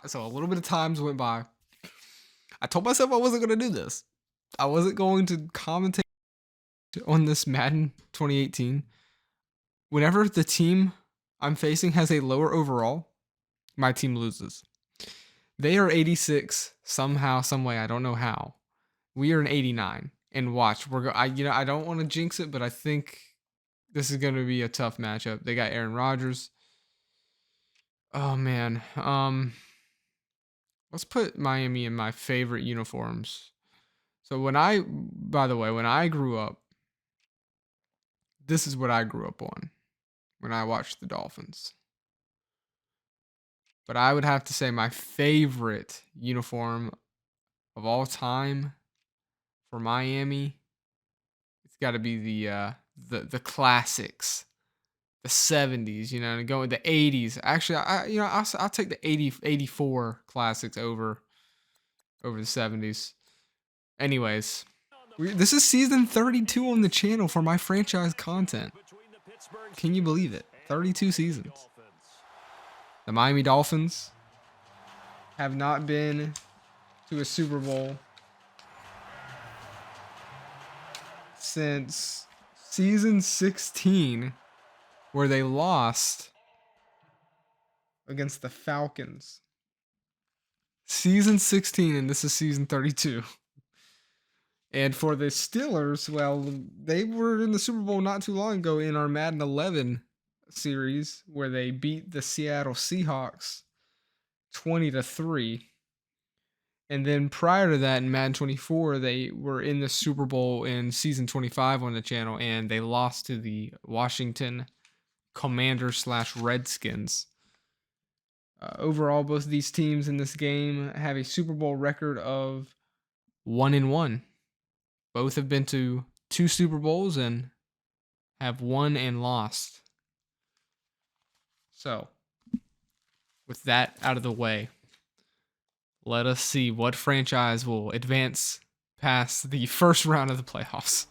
So a little bit of times went by. I told myself I wasn't going to do this. I wasn't going to commentate on this Madden 2018. Whenever the team I'm facing has a lower overall, my team loses. They are 86 somehow, some way. I don't know how. We are an 89. And watch, I don't want to jinx it, but I think this is going to be a tough matchup. They got Aaron Rodgers. Oh man. Let's put Miami in my favorite uniforms. So by the way, when I grew up, this is what I grew up on when I watched the Dolphins. But I would have to say my favorite uniform of all time for Miami, it's got to be the classics, the 70s, and going the 80s. Actually, I'll take the 84 classics over the 70s. Anyways, this is season 32 on the channel for my franchise content. Can you believe it? 32 seasons. The Miami Dolphins have not been to a Super Bowl since season 16, where they lost against the Falcons. Season 16, and this is season 32. And for the Steelers, well, they were in the Super Bowl not too long ago in our Madden 11 series, where they beat the Seattle Seahawks 20-3. And then prior to that, in Madden 24, they were in the Super Bowl in season 25 on the channel, and they lost to the Washington Commanders/Redskins. Overall, both of these teams in this game have a Super Bowl record of 1-1. Both have been to 2 Super Bowls and have won and lost. So, with that out of the way, let us see what franchise will advance past the first round of the playoffs.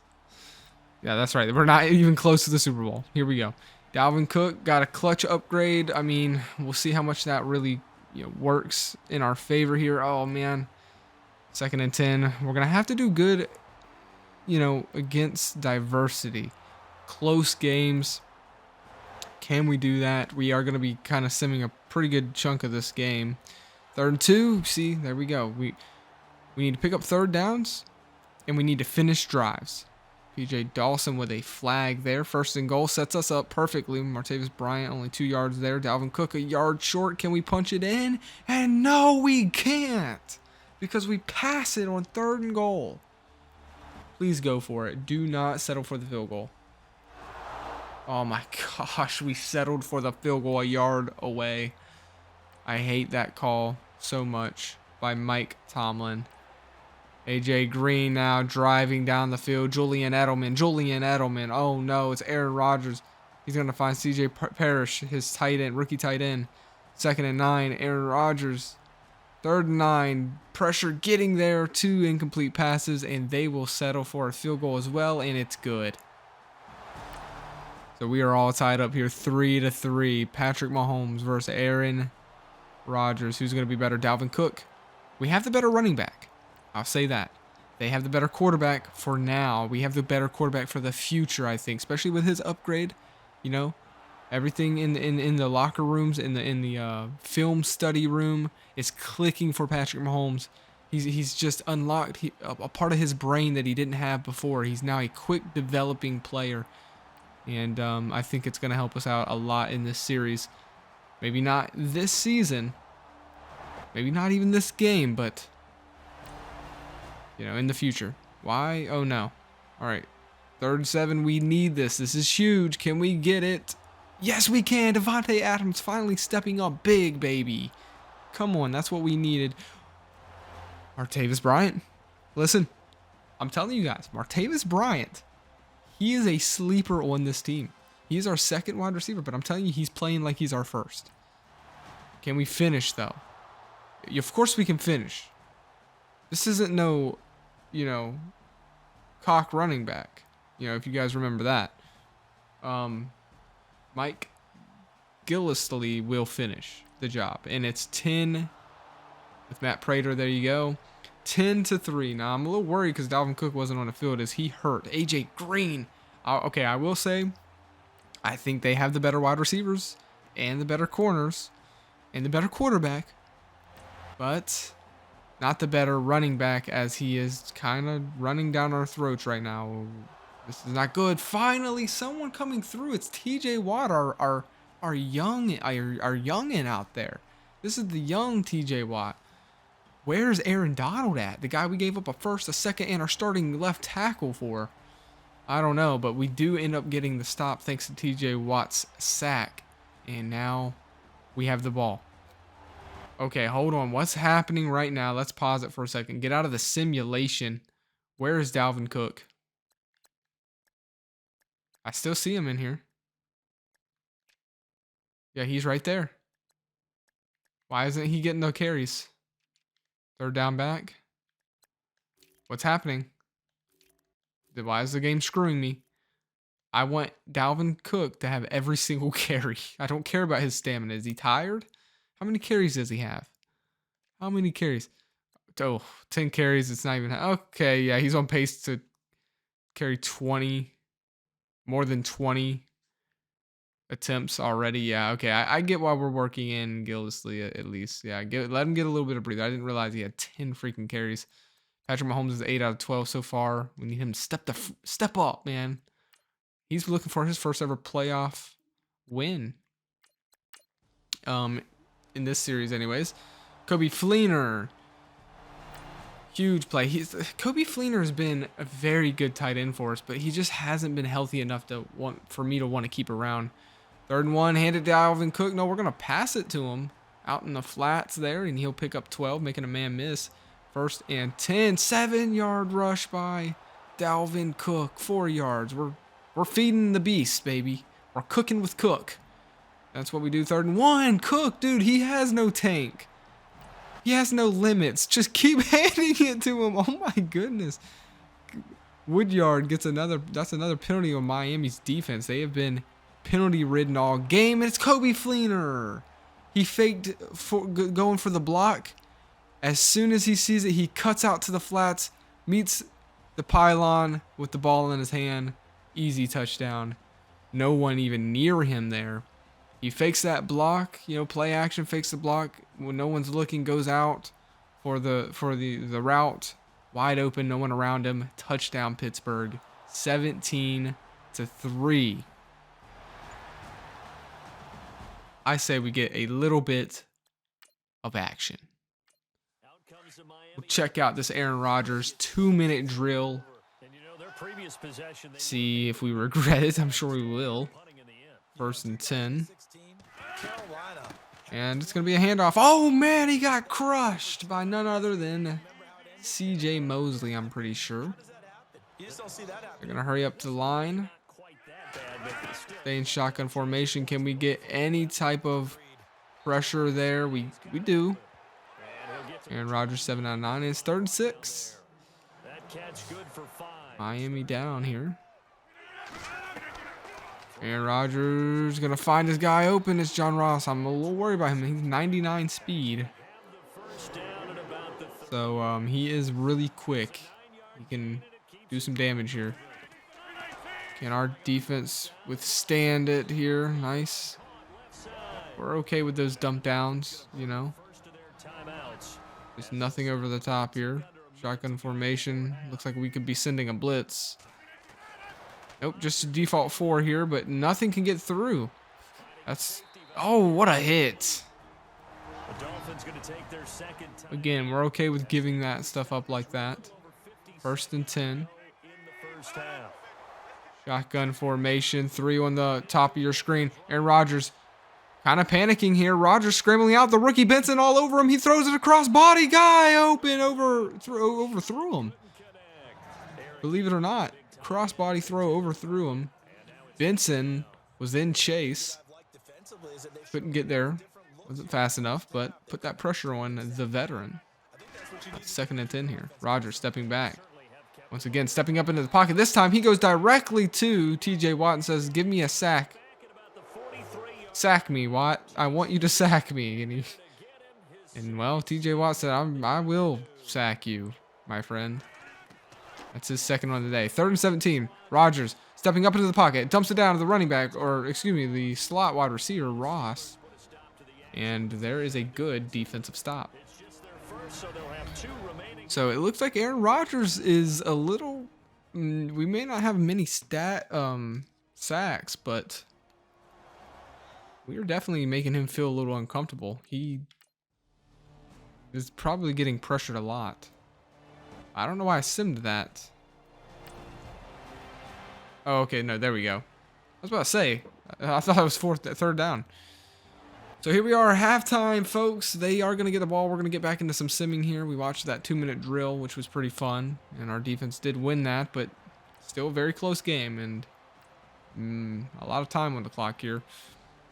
Yeah, that's right. We're not even close to the Super Bowl. Here we go. Dalvin Cook got a clutch upgrade. I mean, we'll see how much that really works in our favor here. Oh, man. 2nd and 10. We're going to have to do good, against diversity. Close games. Can we do that? We are going to be kind of simming a pretty good chunk of this game. 3rd and 2. See, there we go. We need to pick up 3rd downs, and we need to finish drives. PJ Dawson with a flag there. 1st and goal sets us up perfectly. Martavis Bryant only 2 yards there. Dalvin Cook a yard short. Can we punch it in? And no, we can't, because we pass it on 3rd and goal. Please go for it. Do not settle for the field goal. Oh my gosh, we settled for the field goal a yard away. I hate that call so much by Mike Tomlin. AJ Green now driving down the field. Julian Edelman. Oh no, it's Aaron Rodgers. He's going to find CJ Parrish, his tight end, rookie tight end. 2nd and 9, Aaron Rodgers. 3rd and 9, pressure getting there. 2 incomplete passes, and they will settle for a field goal as well, and it's good. So we are all tied up here 3-3. Patrick Mahomes versus Aaron Rodgers. Who's going to be better? Dalvin Cook. We have the better running back. I'll say that. They have the better quarterback for now. We have the better quarterback for the future, I think, especially with his upgrade. Everything in the locker rooms, in the film study room is clicking for Patrick Mahomes. He's just unlocked a part of his brain that he didn't have before. He's now a quick developing player, and I think it's going to help us out a lot in this series. Maybe not this season, maybe not even this game, but in the future. Why? Oh no. All right. 3rd and 7. We need this. This is huge. Can we get it? Yes, we can. Devontae Adams finally stepping up big, baby. Come on. That's what we needed. Martavis Bryant. Listen, I'm telling you guys, Martavis Bryant, he is a sleeper on this team. He is our 2nd wide receiver, but I'm telling you, he's playing like he's our 1st. Can we finish, though? Of course we can finish. This isn't no, cock running back. If you guys remember that. Mike Gillislee will finish the job. And it's 10 with Matt Prater. There you go. 10-3. Now, I'm a little worried because Dalvin Cook wasn't on the field. Is he hurt? AJ Green. Okay, I will say, I think they have the better wide receivers and the better corners and the better quarterback, but not the better running back, as he is kind of running down our throats right now. This is not good. Finally, someone coming through. It's TJ Watt, our youngin out there. This is the young TJ Watt. Where's Aaron Donald at? The guy we gave up a first, a second, and our starting left tackle for. I don't know, but we do end up getting the stop thanks to TJ Watt's sack. And now we have the ball. Okay, hold on. What's happening right now? Let's pause it for a second. Get out of the simulation. Where is Dalvin Cook? I still see him in here. Yeah, he's right there. Why isn't he getting no carries? Third down back. What's happening? Why is the game screwing me? I want Dalvin Cook to have every single carry. I don't care about his stamina. Is he tired? How many carries does he have? How many carries? Oh, 10 carries. It's not even... Okay, yeah, he's on pace to carry 20. More than 20 attempts already. Yeah, okay. I get why we're working in Gildesley at least. Yeah, let him get a little bit of breather. I didn't realize he had 10 freaking carries. Patrick Mahomes is 8 out of 12 so far. We need him to step up, man. He's looking for his first ever playoff win. In this series, anyways. Kobe Fleener. Huge play. Kobe Fleener has been a very good tight end for us, but he just hasn't been healthy enough for me to want to keep around. 3rd and 1, handed to Dalvin Cook. No, we're gonna pass it to him out in the flats there, and he'll pick up 12, making a man miss. 1st and 10, 7-yard rush by Dalvin Cook. 4 yards. We're feeding the beast, baby. We're cooking with Cook. That's what we do. 3rd and 1. Cook, dude, he has no tank. He has no limits. Just keep handing it to him. Oh my goodness. Woodyard gets that's another penalty on Miami's defense. They have been penalty ridden all game, and it's Kobe Fleener. He faked going for the block. As soon as he sees it, he cuts out to the flats, meets the pylon with the ball in his hand. Easy touchdown. No one even near him there. He fakes that block, play action, fakes the block when no one's looking, goes out for the route, wide open, no one around him. Touchdown Pittsburgh, 17-3. I say we get a little bit of action. We'll check out this Aaron Rodgers 2-minute drill. See if we regret it. I'm sure we will. 1st and 10. And it's going to be a handoff. Oh, man, he got crushed by none other than C.J. Mosley, I'm pretty sure. They're going to hurry up to the line. Stay in shotgun formation. Can we get any type of pressure there? We do. Aaron Rodgers, 7 out of 9. It's 3rd and 6. Miami down here. Aaron Rodgers going to find his guy open. It's John Ross. I'm a little worried about him. He's 99 speed. So he is really quick. He can do some damage here. Can our defense withstand it here? Nice. We're okay with those dump downs, There's nothing over the top here. Shotgun formation. Looks like we could be sending a blitz. Nope, just a default 4 here, but nothing can get through. Oh, what a hit. Again, we're okay with giving that stuff up like that. 1st and 10. Shotgun formation, 3 on the top of your screen. Aaron Rodgers kind of panicking here. Rodgers scrambling out. The rookie Benson all over him. He throws it across body. Guy open overthrew him. Believe it or not. Crossbody throw overthrew him. Benson was in chase. Couldn't get there. Wasn't fast enough, but put that pressure on the veteran. 2nd and 10 here. Rodgers stepping back. Once again, stepping up into the pocket. This time he goes directly to TJ Watt and says, give me a sack. Sack me, Watt. I want you to sack me. And he And well, TJ Watt said, I will sack you, my friend. That's his second one today. 3rd and 17. Rodgers stepping up into the pocket. Dumps it down to the running back, or excuse me, the slot wide receiver, Ross. And there is a good defensive stop. So it looks like Aaron Rodgers is a little... we may not have many sacks, but we are definitely making him feel a little uncomfortable. He is probably getting pressured a lot. I don't know why I simmed that. Oh, okay, no, there we go. I was about to say, I thought it was 3rd down. So here we are, halftime, folks. They are going to get the ball. We're going to get back into some simming here. We watched that 2-minute drill, which was pretty fun, and our defense did win that, but still a very close game, and a lot of time on the clock here.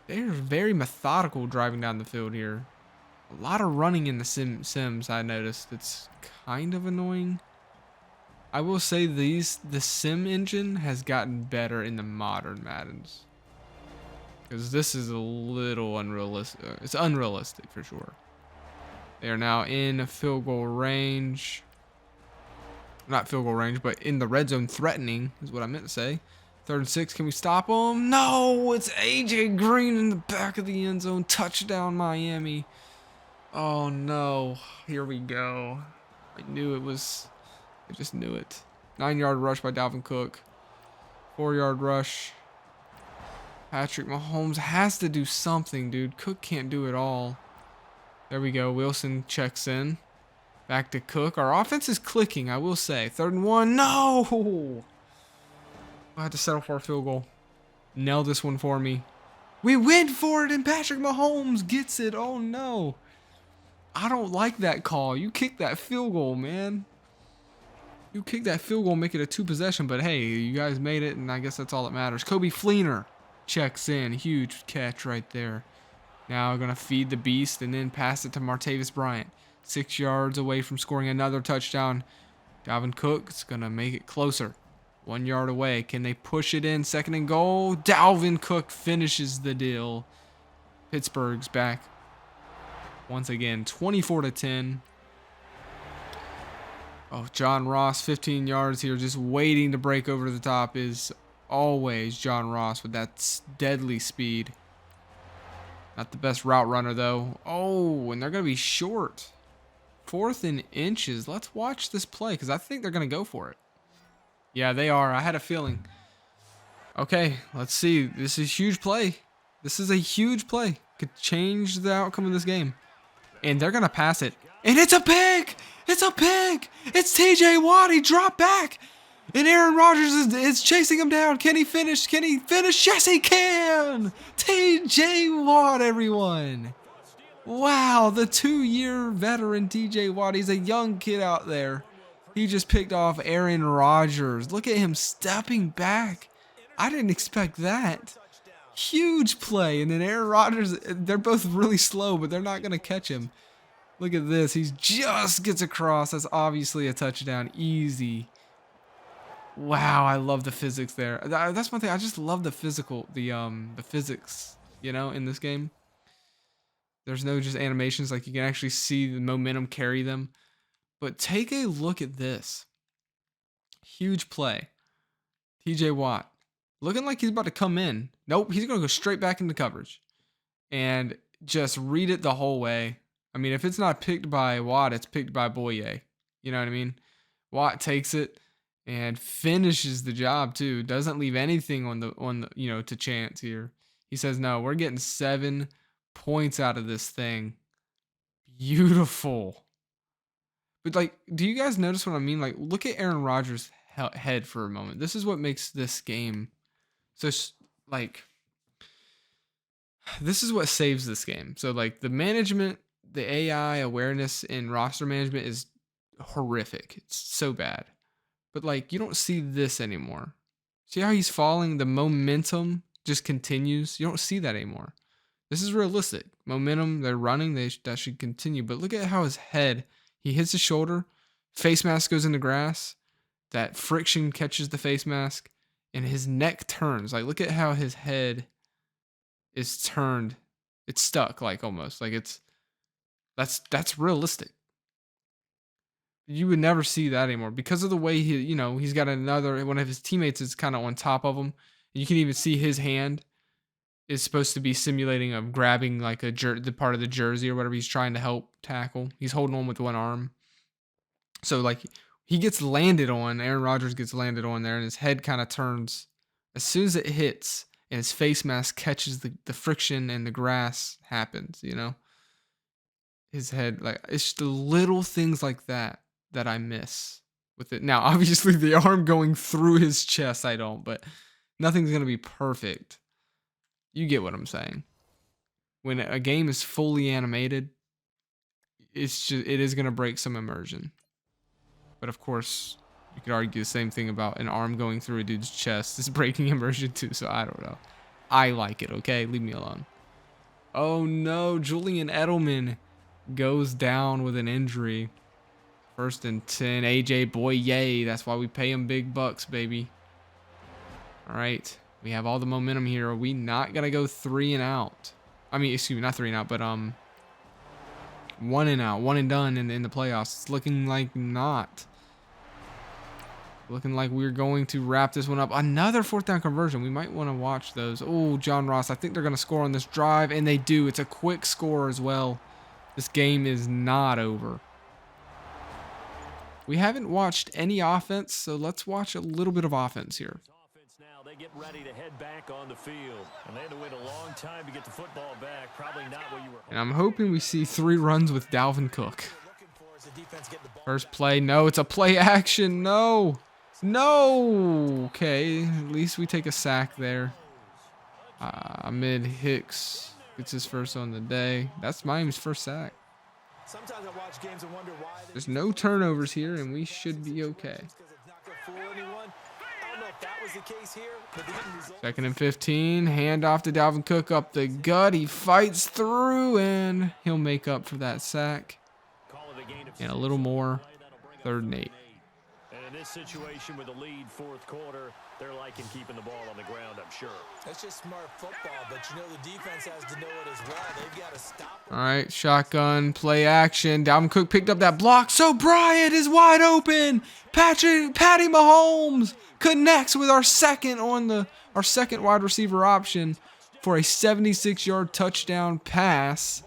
They are very methodical driving down the field here. A lot of running in the sims, I noticed. It's kind of annoying. I will say the sim engine has gotten better in the modern Maddens. Because this is a little unrealistic. It's unrealistic for sure. They are now in field goal range. Not field goal range, but in the red zone threatening is what I meant to say. 3rd and 6. Can we stop them? No! It's AJ Green in the back of the end zone. Touchdown, Miami. Oh, no. Here we go. I knew it was... I just knew it. 9-yard rush by Dalvin Cook. 4-yard rush. Patrick Mahomes has to do something, dude. Cook can't do it all. There we go. Wilson checks in. Back to Cook. Our offense is clicking, I will say. 3rd and 1. No! I had to settle for a field goal. Nail this one for me. We went for it, and Patrick Mahomes gets it. Oh, no. I don't like that call. You kick that field goal, man. You kick that field goal, make it a 2-possession, but hey, you guys made it, and I guess that's all that matters. Kobe Fleener checks in. Huge catch right there. Now going to feed the beast and then pass it to Martavis Bryant. 6 yards away from scoring another touchdown. Dalvin Cook's going to make it closer. 1 yard away. Can they push it in? 2nd and goal. Dalvin Cook finishes the deal. Pittsburgh's back. Once again, 24-10. Oh, John Ross, 15 yards here, just waiting to break over the top is always John Ross with that deadly speed. Not the best route runner, though. Oh, and they're going to be short. 4th and inches. Let's watch this play, because I think they're going to go for it. Yeah, they are. I had a feeling. Okay, let's see. This is a huge play. This is a huge play. Could change the outcome of this game. And they're going to pass it. And it's a pick! It's a pick! It's TJ Watt. He dropped back. And Aaron Rodgers is chasing him down. Can he finish? Can he finish? Yes, he can! TJ Watt, everyone. Wow, the 2-year veteran TJ Watt. He's a young kid out there. He just picked off Aaron Rodgers. Look at him stepping back. I didn't expect that. Huge play. And then Aaron Rodgers, they're both really slow, but they're not going to catch him. Look at this. He just gets across. That's obviously a touchdown. Easy. Wow, I love the physics there. That's one thing. I just love the physics, you know, in this game. There's no just animations. Like, you can actually see the momentum carry them. But take a look at this. Huge play. TJ Watt. Looking like he's about to come in. Nope, he's going to go straight back into coverage. And just read it the whole way. I mean, if it's not picked by Watt, it's picked by Boye. You know what I mean? Watt takes it and finishes the job too. Doesn't leave anything on the to chance here. He says, "No, we're getting 7 points out of this thing." Beautiful. But like, do you guys notice what I mean? Like, look at Aaron Rodgers' head for a moment. This is what makes this game so like. This is what saves this game. So like the management, the AI awareness and roster management is horrific. It's so bad. But like, you don't see this anymore. See how he's falling? The momentum just continues. You don't see that anymore. This is realistic. Momentum, they're running, that should continue. But look at how his head, he hits his shoulder, face mask goes in the grass, that friction catches the face mask, and his neck turns. Like, look at how his head is turned. It's stuck, like almost. Like it's That's realistic. You would never see that anymore because of the way he's got another one of his teammates is kind of on top of him. You can even see his hand is supposed to be simulating of grabbing like the part of the jersey or whatever he's trying to help tackle. He's holding on with one arm. So like he gets landed on, Aaron Rodgers gets landed on there and his head kind of turns as soon as it hits and his face mask catches the friction and the grass happens, his head, like it's the little things like that I miss with it. Now, obviously the arm going through his chest, I don't, but nothing's going to be perfect. You get what I'm saying. When a game is fully animated, it is going to break some immersion. But of course, you could argue the same thing about an arm going through a dude's chest. It's breaking immersion too, so I don't know. I like it, okay? Leave me alone. Oh no, Julian Edelman goes down with an injury. 1st and 10, AJ Boye. That's why we pay him big bucks, baby. All right, we have all the momentum here. Are we not gonna go 3 and out? I mean, excuse me, not 3 and out, but 1 and out, 1 and done in the playoffs. It's looking like not. Looking like we're going to wrap this one up. Another 4th down conversion. We might want to watch those. Oh, John Ross. I think they're going to score on this drive, and they do. It's a quick score as well. This game is not over. We haven't watched any offense, so let's watch a little bit of offense here. Now they get ready to head back on the field, and they had to wait a long time to get the football back. Probably not what you were. And I'm hoping we see 3 runs with Dalvin Cook. First play, no, it's a play action, no. No. Okay, at least we take a sack there. Ahmed Hicks gets his first on the day. That's Miami's first sack. Sometimes I watch games and wonder why there's no turnovers here, and we should be okay. 2nd and 15, hand off to Dalvin Cook up the gut. He fights through, and he'll make up for that sack. And a little more. 3rd and 8. And in this situation with the lead 4th quarter, they're liking keeping the ball on the ground, I'm sure. That's just smart football, but the defense has to know it as well. They've got to stop. All right, shotgun, play action. Dalvin Cook picked up that block. So Bryant is wide open. Patty Mahomes connects with our second wide receiver option for a 76-yard touchdown pass.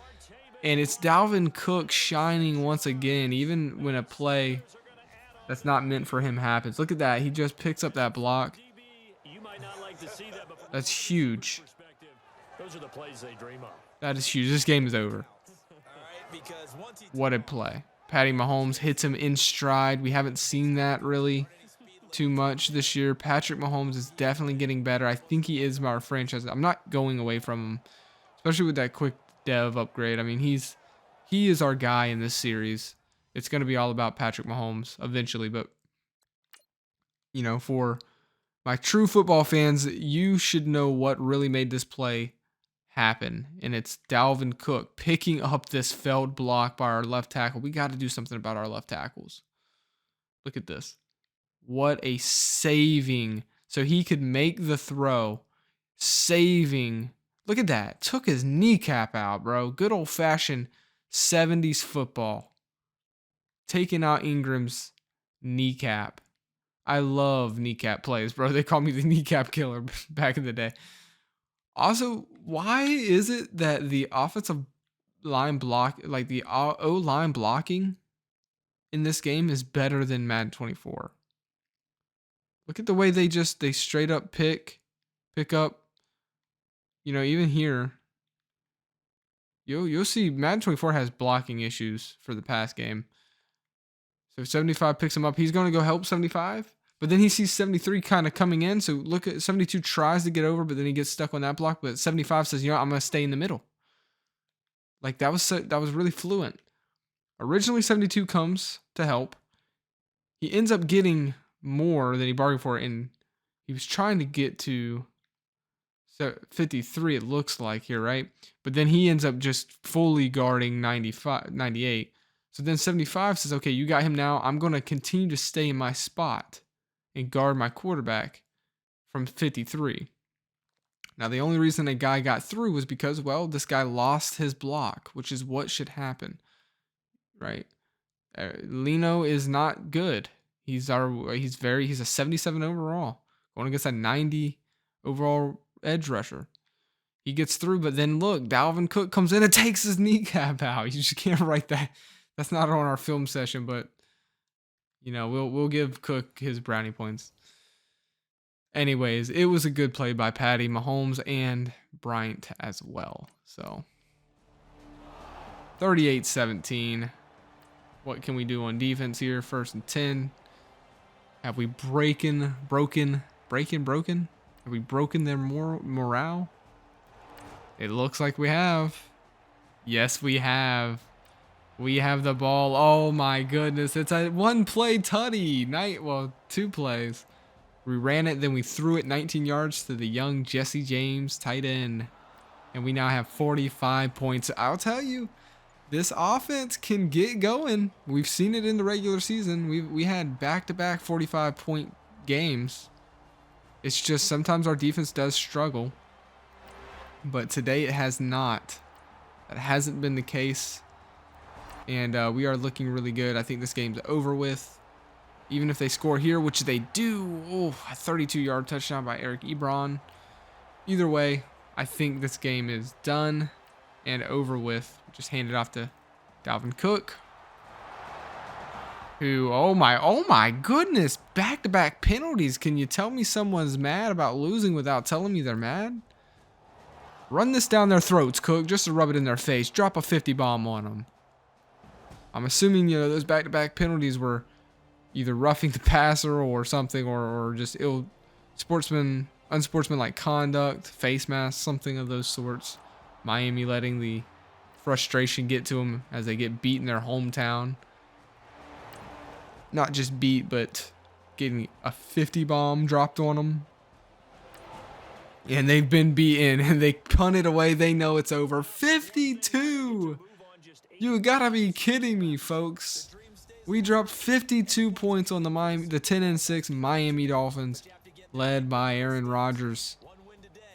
And it's Dalvin Cook shining once again, even when a play that's not meant for him happens. Look at that. He just picks up that block. That's huge. Those are the plays they dream of. That is huge. This game is over. What a play. Patty Mahomes hits him in stride. We haven't seen that really too much this year. Patrick Mahomes is definitely getting better. I think he is our franchise. I'm not going away from him, especially with that quick dev upgrade. I mean, he is our guy in this series. It's going to be all about Patrick Mahomes eventually, but for my true football fans, you should know what really made this play happen, and it's Dalvin Cook picking up this failed block by our left tackle. We got to do something about our left tackles. Look at this. What a saving. So he could make the throw. Saving. Look at that. Took his kneecap out, bro. Good old-fashioned 70s football. Taking out Ingram's kneecap. I love kneecap plays, bro. They call me the kneecap killer back in the day. Also, why is it that the offensive line block, like the O-line blocking in this game is better than Madden 24? Look at the way they straight up pick up. Even here, you'll see Madden 24 has blocking issues for the pass game. So 75 picks him up. He's going to go help 75. But then he sees 73 kind of coming in. So look at 72 tries to get over, but then he gets stuck on that block. But 75 says, I'm going to stay in the middle. Like that was really fluent. Originally 72 comes to help. He ends up getting more than he bargained for. And he was trying to get to 53, it looks like here, right? But then he ends up just fully guarding 98. So then 75 says, okay, you got him now. I'm going to continue to stay in my spot and guard my quarterback from 53. Now, the only reason a guy got through was because, this guy lost his block, which is what should happen. right? Leno is not good. He's a 77 overall, going against a 90 overall edge rusher. He gets through, but then look, Dalvin Cook comes in and takes his kneecap out. You just can't write that. That's not on our film session, but we'll give Cook his brownie points. Anyways, it was a good play by Patty Mahomes and Bryant as well. So 38-17. What can we do on defense here? 1st and 10. Have we broken? Have we broken their morale? It looks like we have. Yes, we have. We have the ball. Oh my goodness. It's a 1-play tutty. 2 plays. We ran it, then we threw it 19 yards to the young Jesse James, tight end. And we now have 45 points. I'll tell you, this offense can get going. We've seen it in the regular season. We had back-to-back 45-point games. It's just sometimes our defense does struggle. But today it has not. That hasn't been the case. And we are looking really good. I think this game's over with. Even if they score here, which they do. Oh, a 32-yard touchdown by Eric Ebron. Either way, I think this game is done and over with. Just hand it off to Dalvin Cook. Who, oh my goodness, back-to-back penalties. Can you tell me someone's mad about losing without telling me they're mad? Run this down their throats, Cook, just to rub it in their face. Drop a 50 bomb on them. I'm assuming, those back-to-back penalties were either roughing the passer or something, or just unsportsmanlike conduct, face mask, something of those sorts. Miami letting the frustration get to them as they get beat in their hometown. Not just beat, but getting a 50 bomb dropped on them. And they've been beaten, and they punt it away. They know it's over. 52! You gotta be kidding me, folks. We dropped 52 points on the 10-6 Miami Dolphins, led by Aaron Rodgers.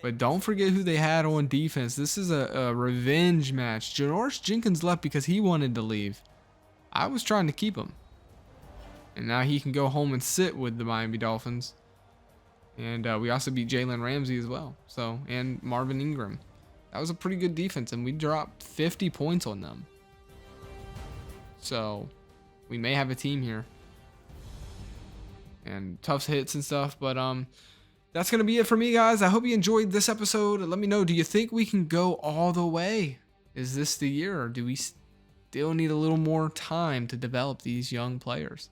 But don't forget who they had on defense. This is a revenge match. Janoris Jenkins left because he wanted to leave. I was trying to keep him. And now he can go home and sit with the Miami Dolphins. And we also beat Jalen Ramsey as well. And Marvin Ingram. That was a pretty good defense, and we dropped 50 points on them. So we may have a team here. And tough hits and stuff. But that's going to be it for me, guys. I hope you enjoyed this episode. Let me know, do you think we can go all the way? Is this the year, or do we still need a little more time to develop these young players?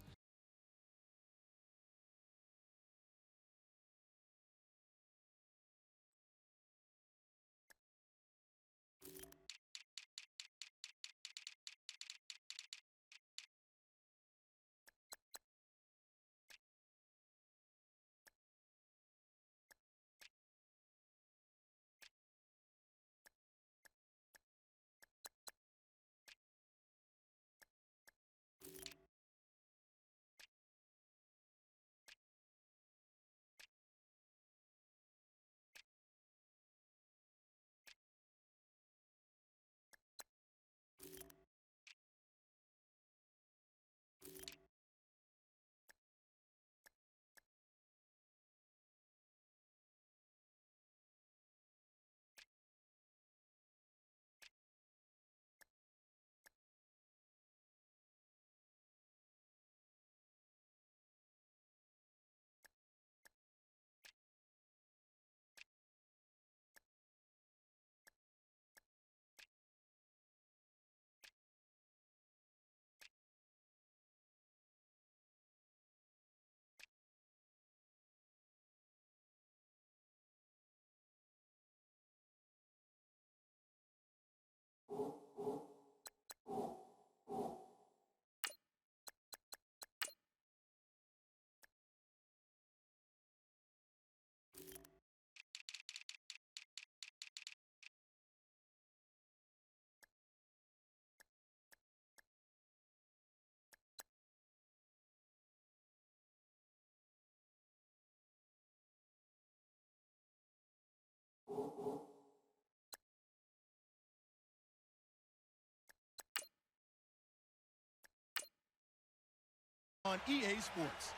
on EA Sports.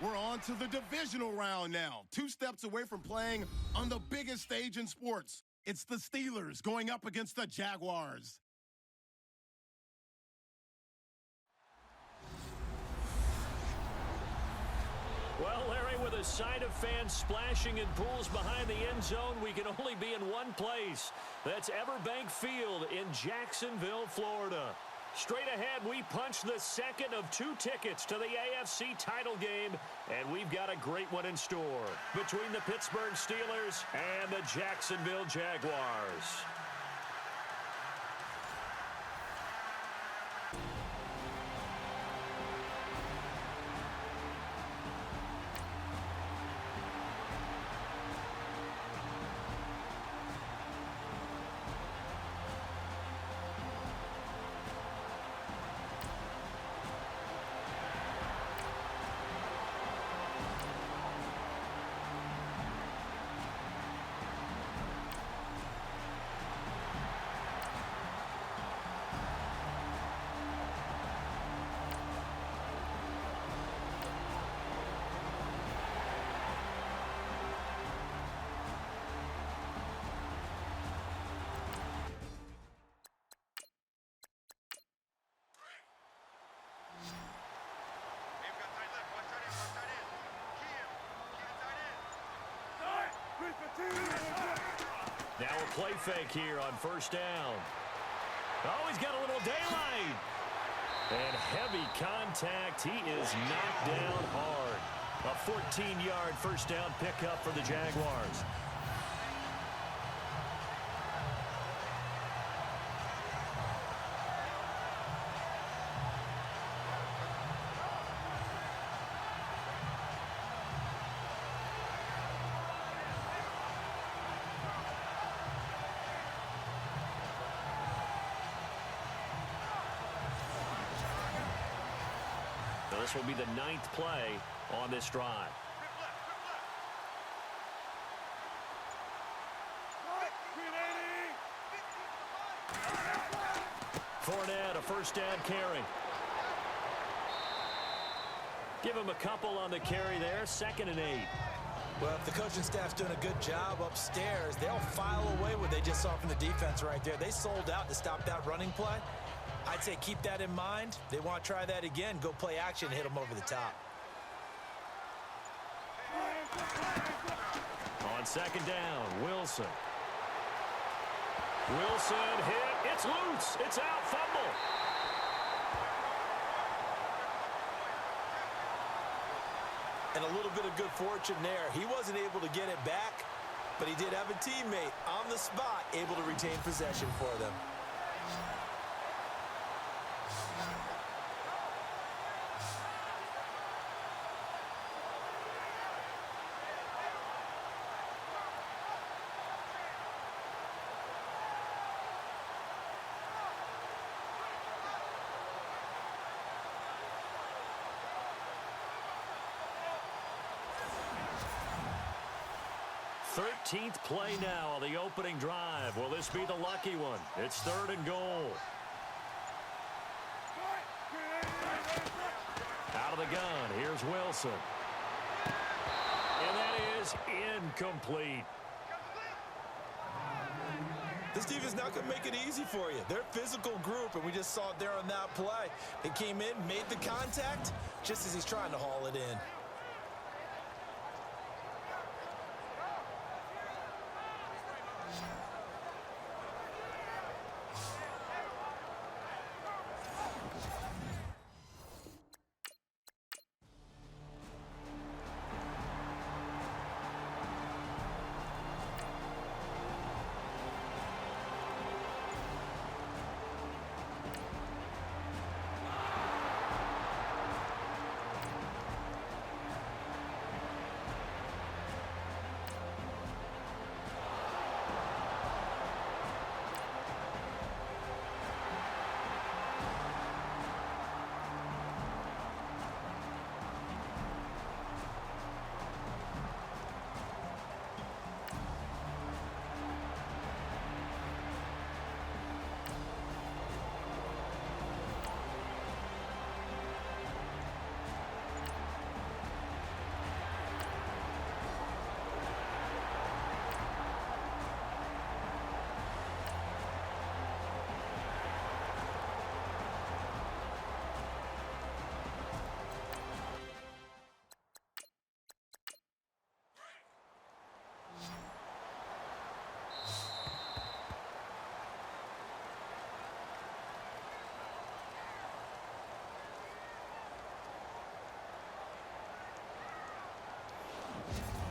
We're on to the divisional round now. 2 steps away from playing on the biggest stage in sports. It's the Steelers going up against the Jaguars. Well, Larry, with a sight of fans splashing in pools behind the end zone, we can only be in one place. That's Everbank Field in Jacksonville, Florida. Straight ahead, we punch the second of 2 tickets to the AFC title game, and we've got a great one in store between the Pittsburgh Steelers and the Jacksonville Jaguars. Now a play fake here on first down. Oh, he's got a little daylight. And heavy contact. He is knocked down hard. A 14-yard first down pickup for the Jaguars. This will be the 9th play on this drive. Fournette, a first down carry. Give him a couple on the carry there, 2nd and 8. Well, if the coaching staff's doing a good job upstairs, they'll file away what they just saw from the defense right there. They sold out to stop that running play. I'd say keep that in mind. They want to try that again. Go play action, hit them over the top. On 2nd down, Wilson. Wilson hit. It's loose. It's out. Fumble. And a little bit of good fortune there. He wasn't able to get it back, but he did have a teammate on the spot able to retain possession for them. Thirteenth play now on the opening drive. Will this be the lucky one? It's 3rd and goal. Out of the gun, here's Wilson. And that is incomplete. This defense not going to make it easy for you. They're a physical group, and we just saw it there on that play. They came in, made the contact, just as he's trying to haul it in.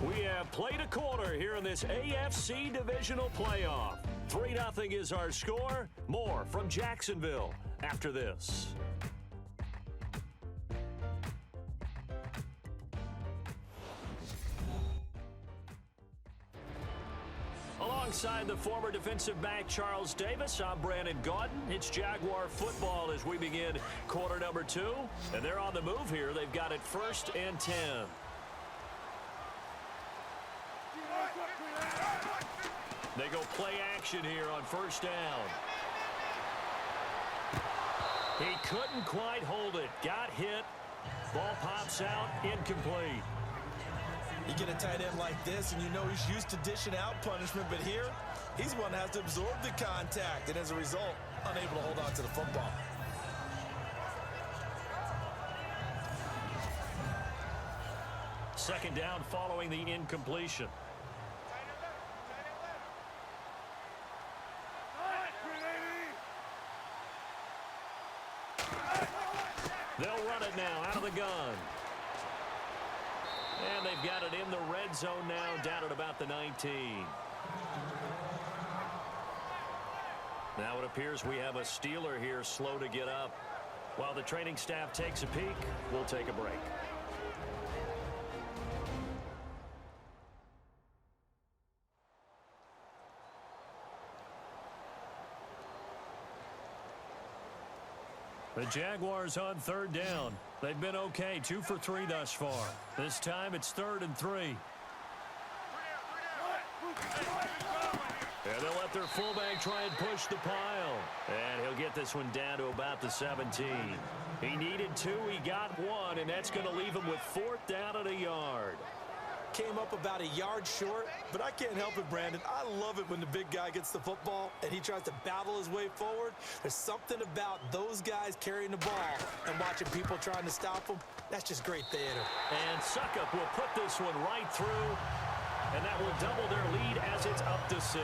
We have played a quarter here in this AFC divisional playoff. 3-0 is our score. More from Jacksonville after this. Alongside the former defensive back Charles Davis, I'm Brandon Gaudin. It's Jaguar football as we begin quarter number 2. And they're on the move here. They've got it 1st and 10. They go play action here on 1st down. He couldn't quite hold it. Got hit. Ball pops out. Incomplete. You get a tight end like this, and you know he's used to dishing out punishment, but here, he's one that has to absorb the contact, and as a result, unable to hold on to the football. Second down following the incompletion. They'll run it now out of the gun. And they've got it in the red zone now, down at about the 19. Now it appears we have a Steeler here slow to get up. While the training staff takes a peek, we'll take a break. The Jaguars on 3rd down. They've been okay, 2 for 3 thus far. This time it's 3rd and 3. And they'll let their fullback try and push the pile. And he'll get this one down to about the 17. He needed 2, he got 1, and that's going to leave him with 4th down and a yard. Came up about a yard short, but I can't help it, Brandon. I love it when the big guy gets the football and he tries to battle his way forward. There's something about those guys carrying the ball and watching people trying to stop them. That's just great theater. And Suckup will put this one right through, and that will double their lead as it's up to 6.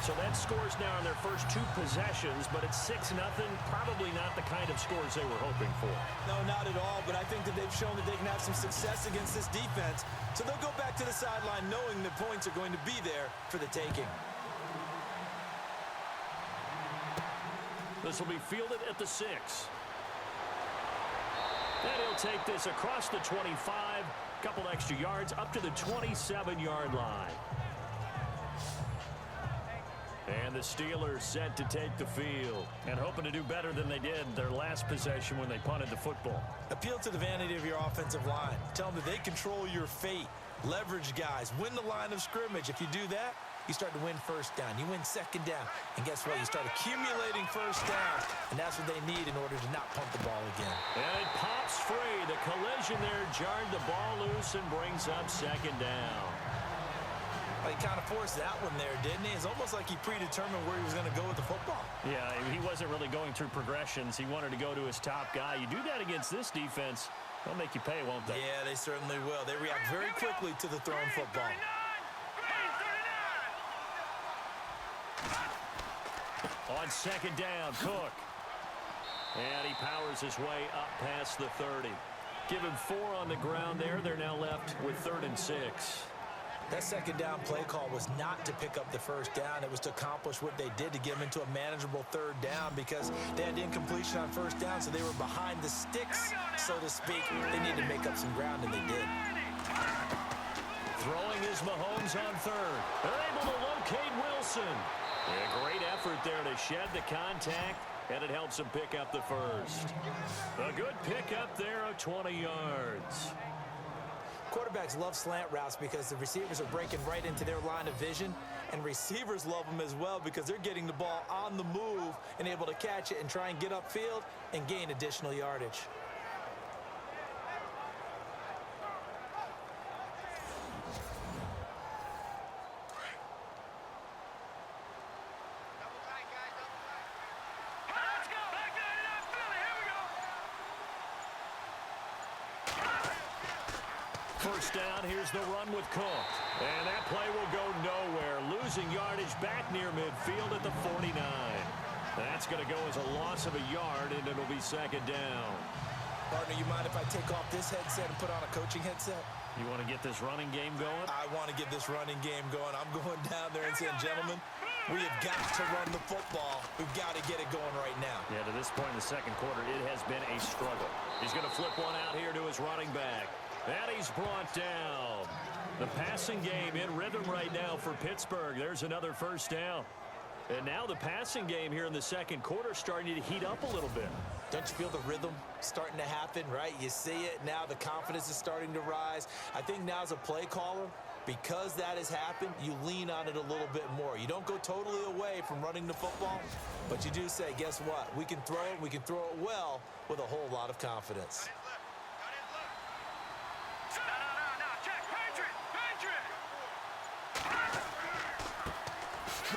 So that scores now in their first 2 possessions, but it's 6-0. Probably not the kind of scores they were hoping for. No, not at all, but I think that they've shown that they can have some success against this defense. So they'll go back to the sideline knowing the points are going to be there for the taking. This will be fielded at the 6. And he'll take this across the 25. Couple extra yards up to the 27-yard line. And the Steelers set to take the field and hoping to do better than they did their last possession when they punted the football. Appeal to the vanity of your offensive line. Tell them that they control your fate. Leverage guys. Win the line of scrimmage. If you do that, you start to win 1st down. You win 2nd down. And guess what? You start accumulating 1st downs. And that's what they need in order to not punt the ball again. And it pops free. The collision there jarred the ball loose and brings up 2nd down. He kind of forced that one there, didn't he? It's almost like he predetermined where he was going to go with the football. Yeah, he wasn't really going through progressions. He wanted to go to his top guy. You do that against this defense, they'll make you pay, won't they? Yeah, they certainly will. They react very quickly to the thrown football. On 2nd down, Cook. And he powers his way up past the 30. Give him 4 on the ground there. They're now left with 3rd and 6. That 2nd down play call was not to pick up the 1st down. It was to accomplish what they did to get them into a manageable 3rd down because they had incompletion on 1st down, so they were behind the sticks, so to speak. They needed to make up some ground, and they did. Throwing is Mahomes on 3rd. They're able to locate Wilson. A great effort there to shed the contact, and it helps him pick up the 1st. A good pickup there of 20 yards. Quarterbacks love slant routes because the receivers are breaking right into their line of vision, and receivers love them as well because they're getting the ball on the move and able to catch it and try and get upfield and gain additional yardage. First down, here's the run with Cook. And that play will go nowhere. Losing yardage back near midfield at the 49. That's going to go as a loss of a yard, and it'll be 2nd down. Partner, you mind if I take off this headset and put on a coaching headset? You want to get this running game going? I want to get this running game going. I'm going down there and saying, gentlemen, we have got to run the football. We've got to get it going right now. Yeah, to this point in the second quarter, it has been a struggle. He's going to flip one out here to his running back. And he's brought down. The passing game in rhythm right now for Pittsburgh. There's another first down. And now the passing game here in the second quarter starting to heat up a little bit. Don't you feel the rhythm starting to happen, right? You see it now. The confidence is starting to rise. I think now as a play caller, because that has happened, you lean on it a little bit more. You don't go totally away from running the football, but you do say, guess what? We can throw it. We can throw it well with a whole lot of confidence.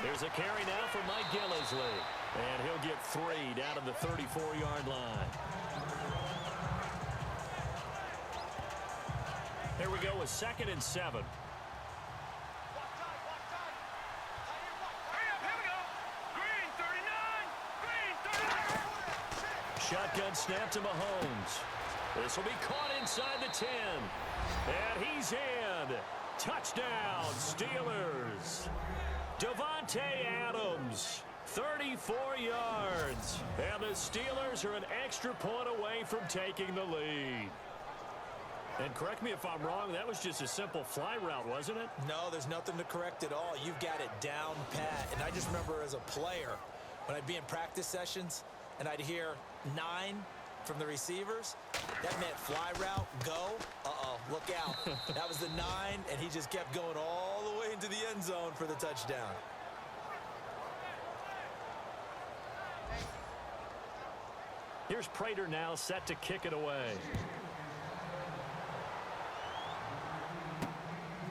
There's a carry now for Mike Gillisley. And he'll get 3 down to the 34-yard line. Here we go with 2nd and 7. Shotgun snap to Mahomes. This will be caught inside the 10. And he's in. Touchdown, Steelers. Devontae Adams, 34 yards. And the Steelers are an extra point away from taking the lead. And correct me if I'm wrong, that was just a simple fly route, wasn't it? No, there's nothing to correct at all. You've got it down pat. And I just remember as a player, when I'd be in practice sessions and I'd hear 9 from the receivers, that meant fly route, go. Uh-oh, look out. That was the 9, and he just kept going all the way into the end zone for the touchdown. Here's Prater now set to kick it away.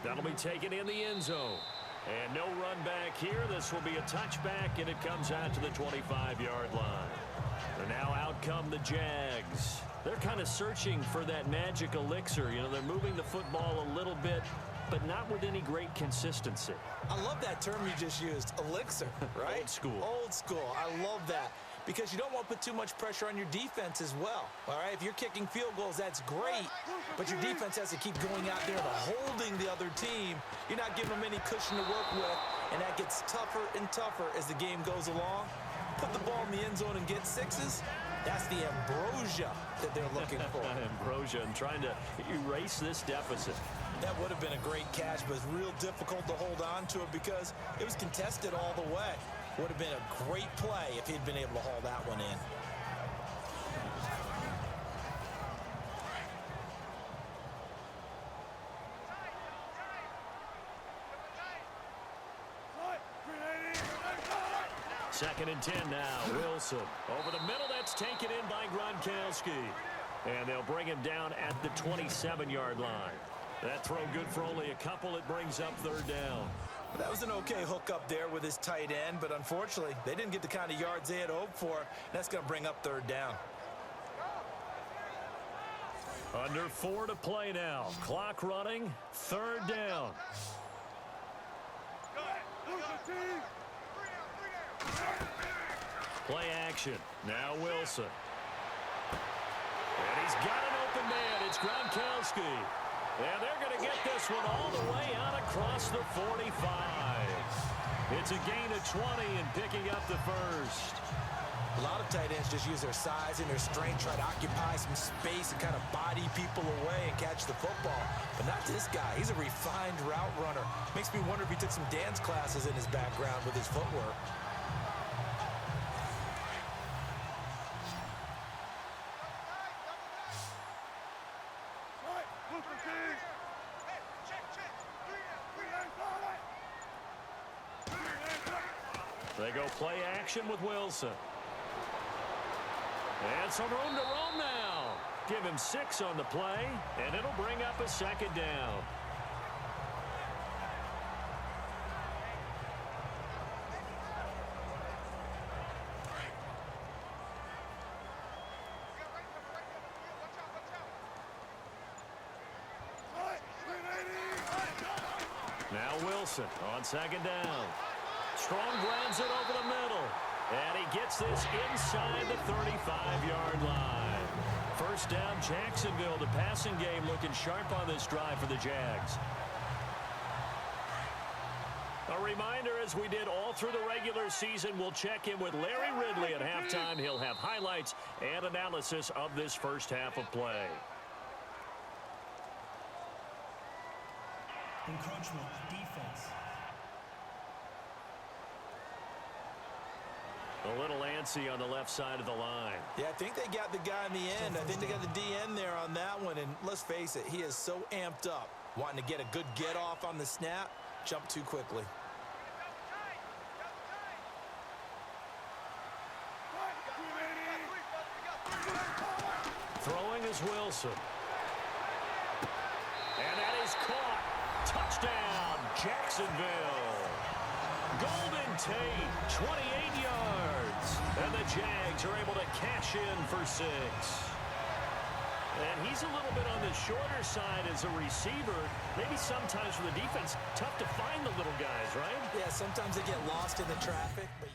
That'll be taken in the end zone. And no run back here. This will be a touchback, and it comes out to the 25-yard line. And now out come the Jags. They're kind of searching for that magic elixir. You know, they're moving the football a little bit, but not with any great consistency. I love that term you just used, elixir, right? Old school. Old school. I love that. Because you don't want to put too much pressure on your defense as well. All right, if you're kicking field goals, that's great. But your defense has to keep going out there and holding the other team. You're not giving them any cushion to work with. And that gets tougher and tougher as the game goes along. Put the ball in the end zone and get 6s. That's the ambrosia that they're looking for. Ambrosia and trying to erase this deficit. That would have been a great catch, but it's real difficult to hold on to it because it was contested all the way. Would have been a great play if he'd been able to haul that one in. Second and 10 now. Wilson over the middle. That's taken in by Gronkowski. And they'll bring him down at the 27-yard line. That throw good for only a couple. It brings up 3rd down. That was an okay hook up there with his tight end, but unfortunately, they didn't get the kind of yards they had hoped for. That's going to bring up 3rd down. Under 4 to play now. Clock running. 3rd down. Play action. Now Wilson. And he's got an open man. It's Gronkowski. And they're going to get this one all the way out across the 45. It's a gain of 20 and picking up the first. A lot of tight ends just use their size and their strength, try to occupy some space and kind of body people away and catch the football. But not this guy. He's a refined route runner. Makes me wonder if he took some dance classes in his background with his footwork. They go play action with Wilson. And some room to roam now. Give him 6 on the play, and it'll bring up a 2nd down. Now Wilson on 2nd down. Strong grounds it over the middle. And he gets this inside the 35-yard line. 1st first down, Jacksonville. The passing game looking sharp on this drive for the Jags. A reminder, as we did all through the regular season, we'll check in with Larry Ridley at halftime. He'll have highlights and analysis of this first half of play. Encroachment, defense. A little antsy on the left side of the line. Yeah, I think they got the guy in the end. I think they got the DN there on that one. And let's face it, he is so amped up, wanting to get a good get off on the snap, jump too quickly. Throwing is Wilson. And that is caught. Touchdown, Jacksonville. Golden Tate, 28 yards. And the Jags are able to cash in for 6. And he's a little bit on the shorter side as a receiver. Maybe sometimes for the defense, tough to find the little guys, right? Yeah, sometimes they get lost in the traffic, but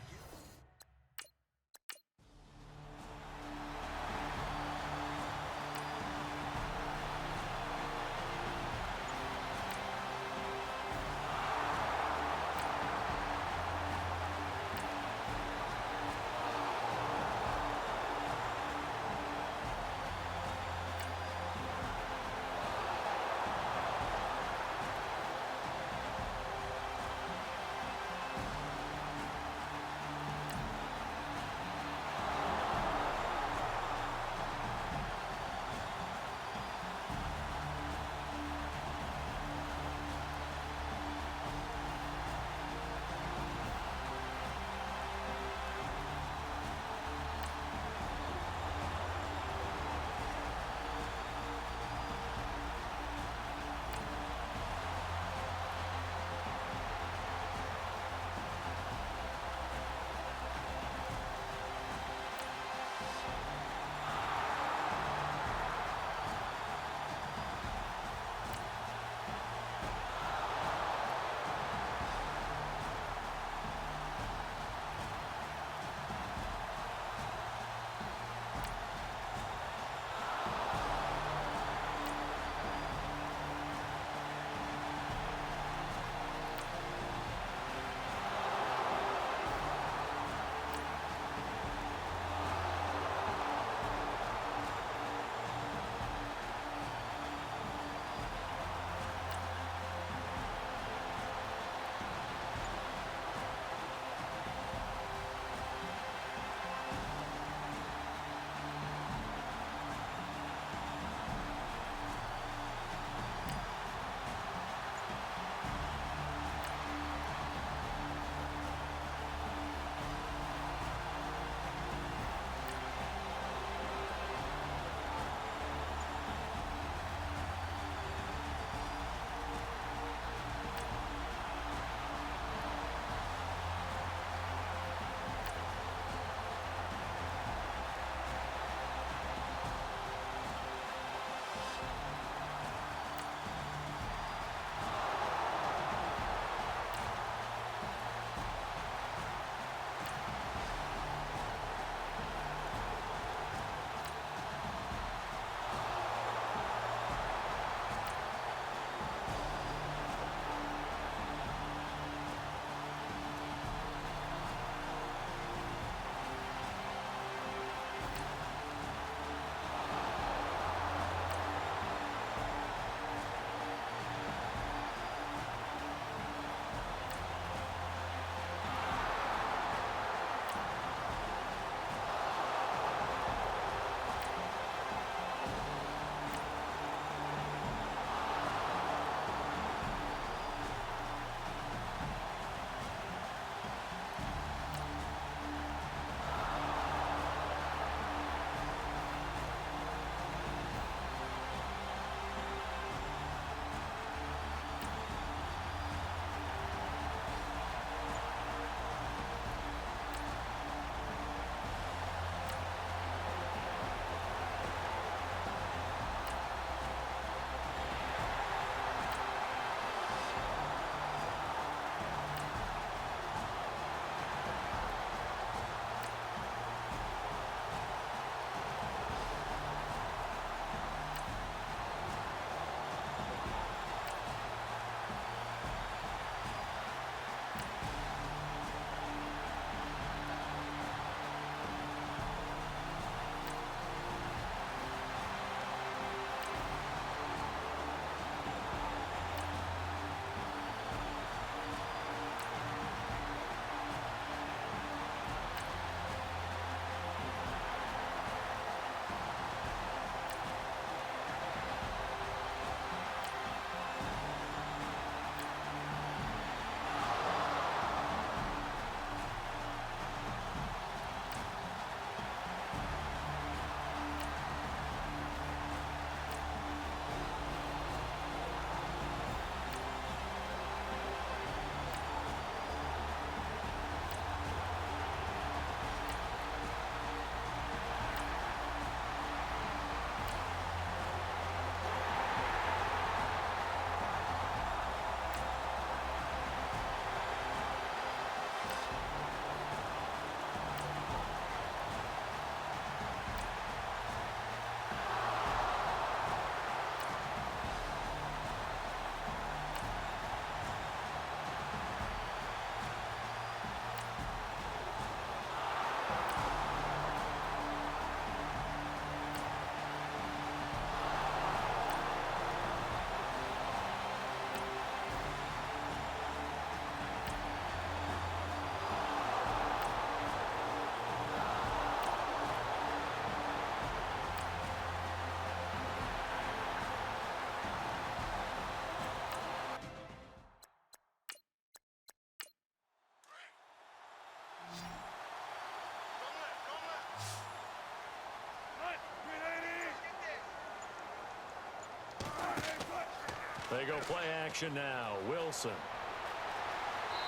They go play action now. Wilson.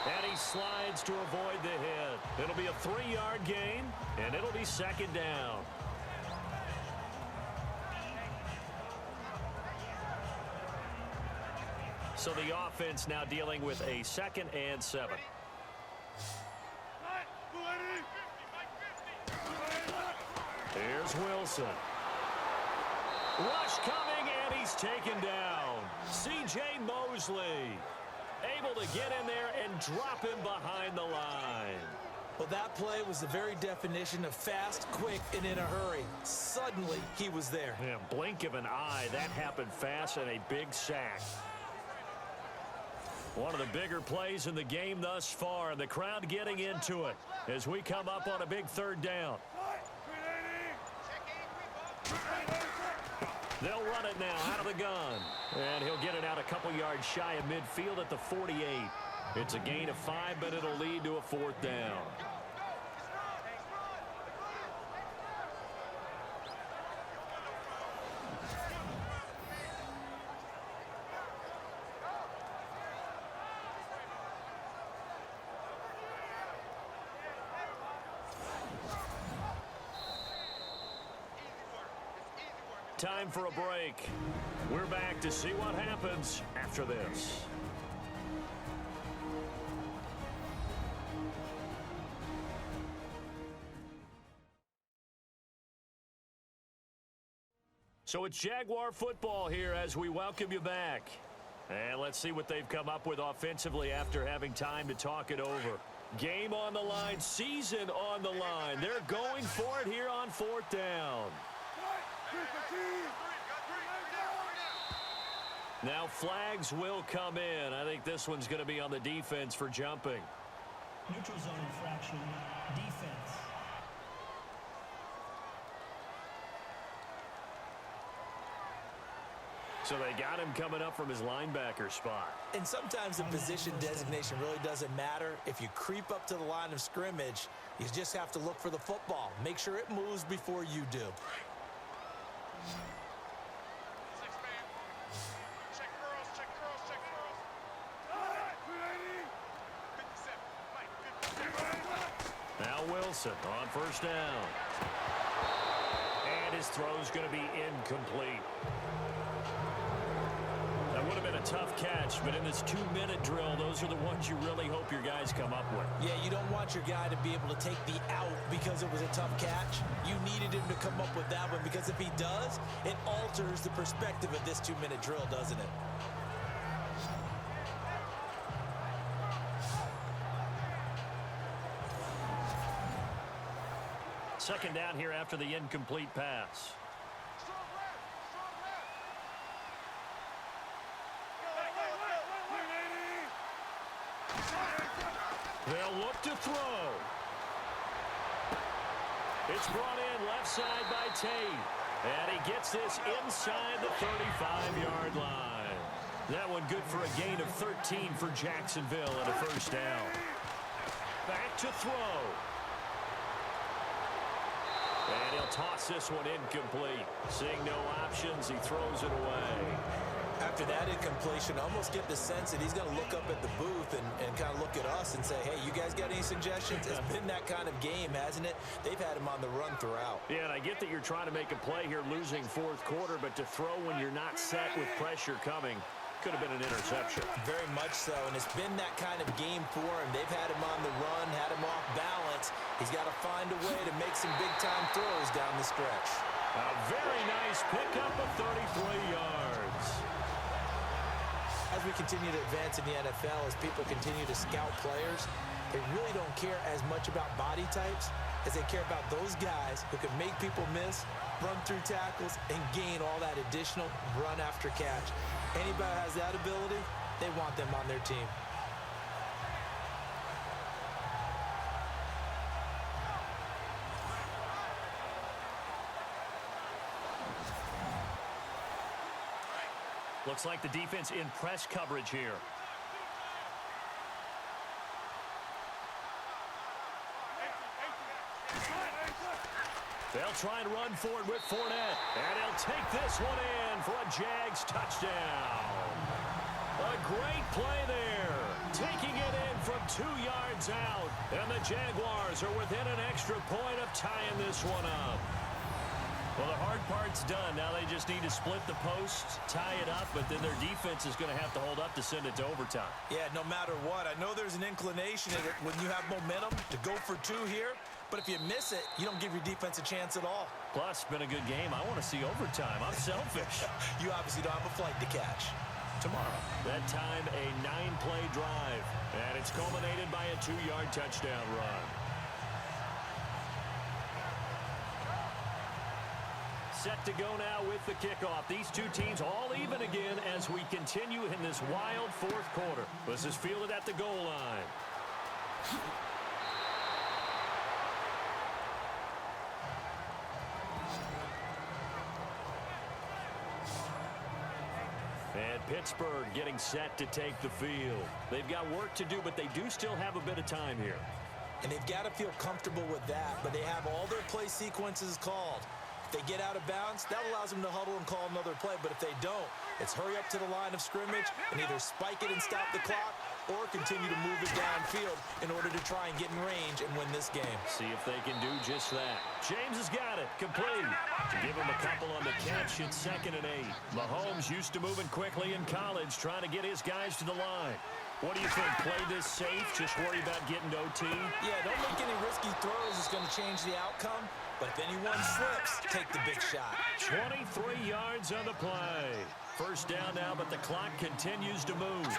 And he slides to avoid the hit. It'll be a 3-yard gain, and it'll be second down. So the offense now dealing with a 2nd and 7. Here's Wilson. Rush coming, and he's taken down. C.J. Mosley able to get in there and drop him behind the line. Well, that play was the very definition of fast, quick, and in a hurry. Suddenly, he was there. Yeah, blink of an eye. That happened fast, and a big sack. One of the bigger plays in the game thus far, and the crowd getting into it as we come up on a big 3rd down. They'll run it now out of the gun. And he'll get it out a couple yards shy of midfield at the 48. It's a gain of 5, but it'll lead to a 4th down. Time for a break. We're back to see what happens after this. So it's Jaguar football here as we welcome you back. And let's see what they've come up with offensively after having time to talk it over. Game on the line, season on the line. They're going for it here on 4th down. Now flags will come in. I think this one's going to be on the defense for jumping. Neutral zone infraction, defense. So they got him coming up from his linebacker spot. And sometimes the position designation really doesn't matter. If you creep up to the line of scrimmage, you just have to look for the football. Make sure it moves before you do. Now Wilson on 1st down. And his throw's going to be incomplete. That would have been a tough catch, but in this 2-minute drill, those are the ones you really hope your guys come up with. Yeah, you don't want your guy to be able to take the out because it was a tough catch. You needed him to come up with that one because if he does, it alters the perspective of this 2-minute drill, doesn't it? Second down here after the incomplete pass. They'll look to throw. It's brought in left side by Tate. And he gets this inside the 35-yard line. That one good for a gain of 13 for Jacksonville and a 1st down. Back to throw. And he'll toss this one incomplete. Seeing no options, he throws it away. After that incompletion, I almost get the sense that he's going to look up at the booth and kind of look at us and say, hey, you guys got any suggestions? It's been that kind of game, hasn't it? They've had him on the run throughout. Yeah, and I get that you're trying to make a play here losing 4th quarter, but to throw when you're not set with pressure coming could have been an interception. Very much so, and it's been that kind of game for him. They've had him on the run, had him off balance. He's got to find a way to make some big-time throws down the stretch. A very nice pickup of 33 yards. As we continue to advance in the NFL, as people continue to scout players, they really don't care as much about body types as they care about those guys who can make people miss, run through tackles, and gain all that additional run after catch. Anybody who has that ability, they want them on their team. Looks like the defense in press coverage here. They'll try and run for it with Fournette. And he'll take this one in for a Jags touchdown. A great play there. Taking it in from 2 yards out. And the Jaguars are within an extra point of tying this one up. Well, the hard part's done. Now they just need to split the posts, tie it up, but then their defense is going to have to hold up to send it to overtime. Yeah, no matter what. I know there's an inclination in it when you have momentum to go for 2 here, but if you miss it, you don't give your defense a chance at all. Plus, been a good game. I want to see overtime. I'm selfish. You obviously don't have a flight to catch. Tomorrow, that time a 9-play drive, and it's culminated by a 2-yard touchdown run. Set to go now with the kickoff. These two teams all even again as we continue in this wild 4th quarter. This is fielded at the goal line. And Pittsburgh getting set to take the field. They've got work to do, but they do still have a bit of time here. And they've got to feel comfortable with that, but they have all their play sequences called. If they get out of bounds, that allows them to huddle and call another play. But if they don't, it's hurry up to the line of scrimmage and either spike it and stop the clock or continue to move it downfield in order to try and get in range and win this game. See if they can do just that. James has got it. Complete. Give him a couple on the catch. It's 2nd and 8. Mahomes used to moving quickly in college, trying to get his guys to the line. What do you think? Play this safe? Just worry about getting to OT? Yeah, don't make any risky throws. It's going to change the outcome. But if anyone slips, take the big shot. 23 yards on the play. First down now, but the clock continues to move.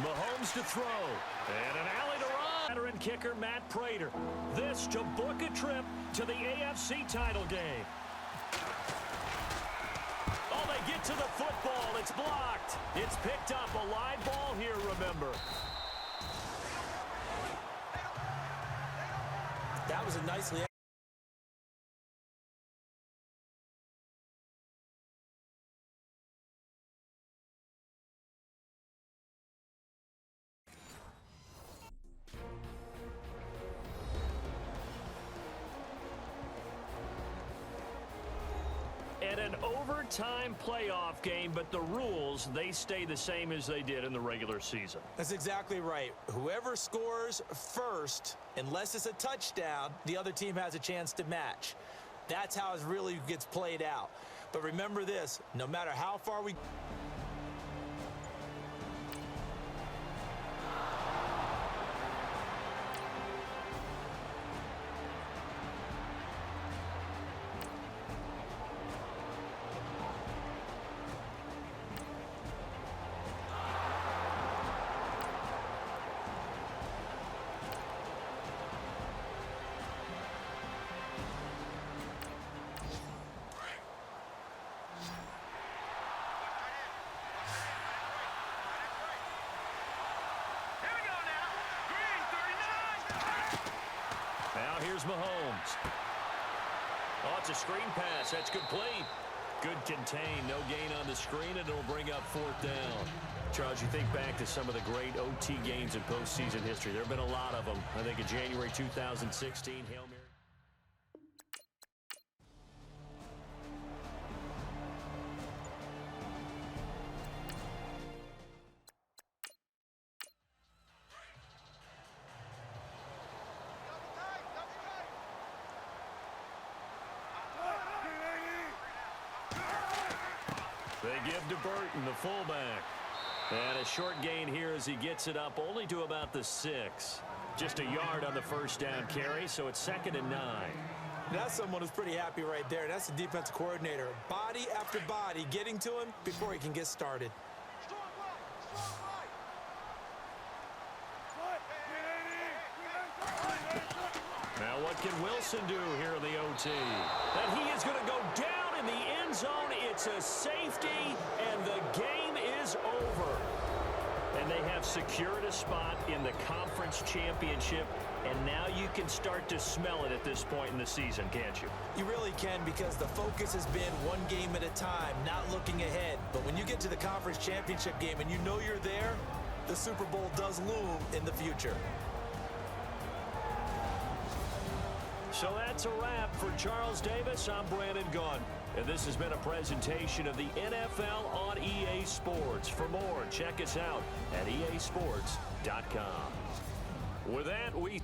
Mahomes to throw. And an alley to run. Veteran kicker Matt Prater. This to book a trip to the AFC title game. Oh, they get to the football. It's blocked. It's picked up. A live ball here, remember. That was a nicely... And an overtime playoff game, but the rules, they stay the same as they did in the regular season. That's exactly right. Whoever scores first, unless it's a touchdown, the other team has a chance to match. That's how it really gets played out. But remember this, no matter how far we... Now here's Mahomes. Oh, it's a screen pass. That's complete. Good contain. No gain on the screen, and it'll bring up 4th down. Charles, you think back to some of the great OT games in postseason history. There have been a lot of them. I think in January 2016, Hail Mary. They give to Burton, the fullback. And a short gain here as he gets it up only to about the 6. Just a yard on the first down carry, so it's 2nd and 9. That's someone who's pretty happy right there. That's the defensive coordinator. Body after body getting to him before he can get started. Now what can Wilson do here in the OT? And he is going to go down in the end zone. It's a safety, and the game is over. And they have secured a spot in the conference championship, and now you can start to smell it at this point in the season, can't you? You really can, because the focus has been one game at a time, not looking ahead. But when you get to the conference championship game and you know you're there, the Super Bowl does loom in the future. So that's a wrap for Charles Davis. I'm Brandon Gaudin. And this has been a presentation of the NFL on EA Sports. For more, check us out at easports.com. With that, we...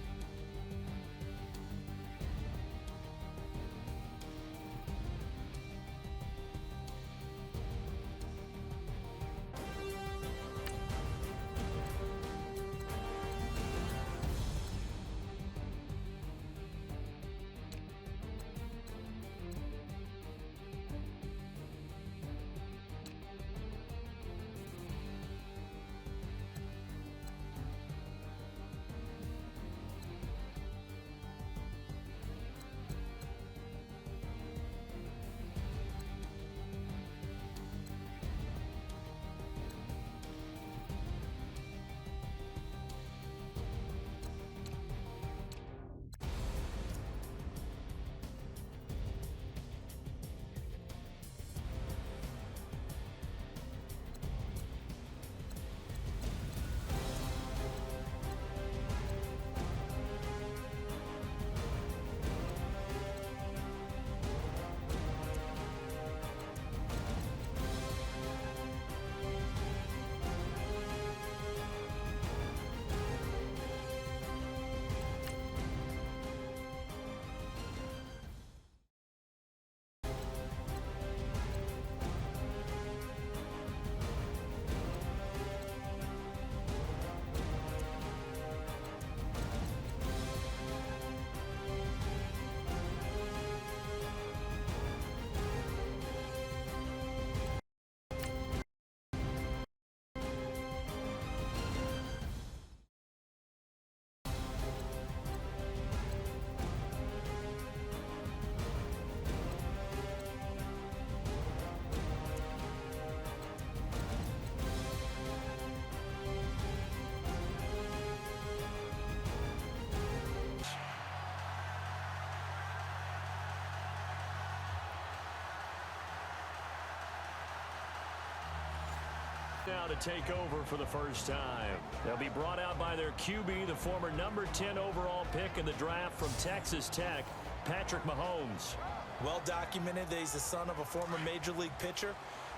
now to take over for the first time. They'll be brought out by their QB, the former number 10 overall pick in the draft from Texas Tech, Patrick Mahomes. Well documented that he's the son of a former major league pitcher,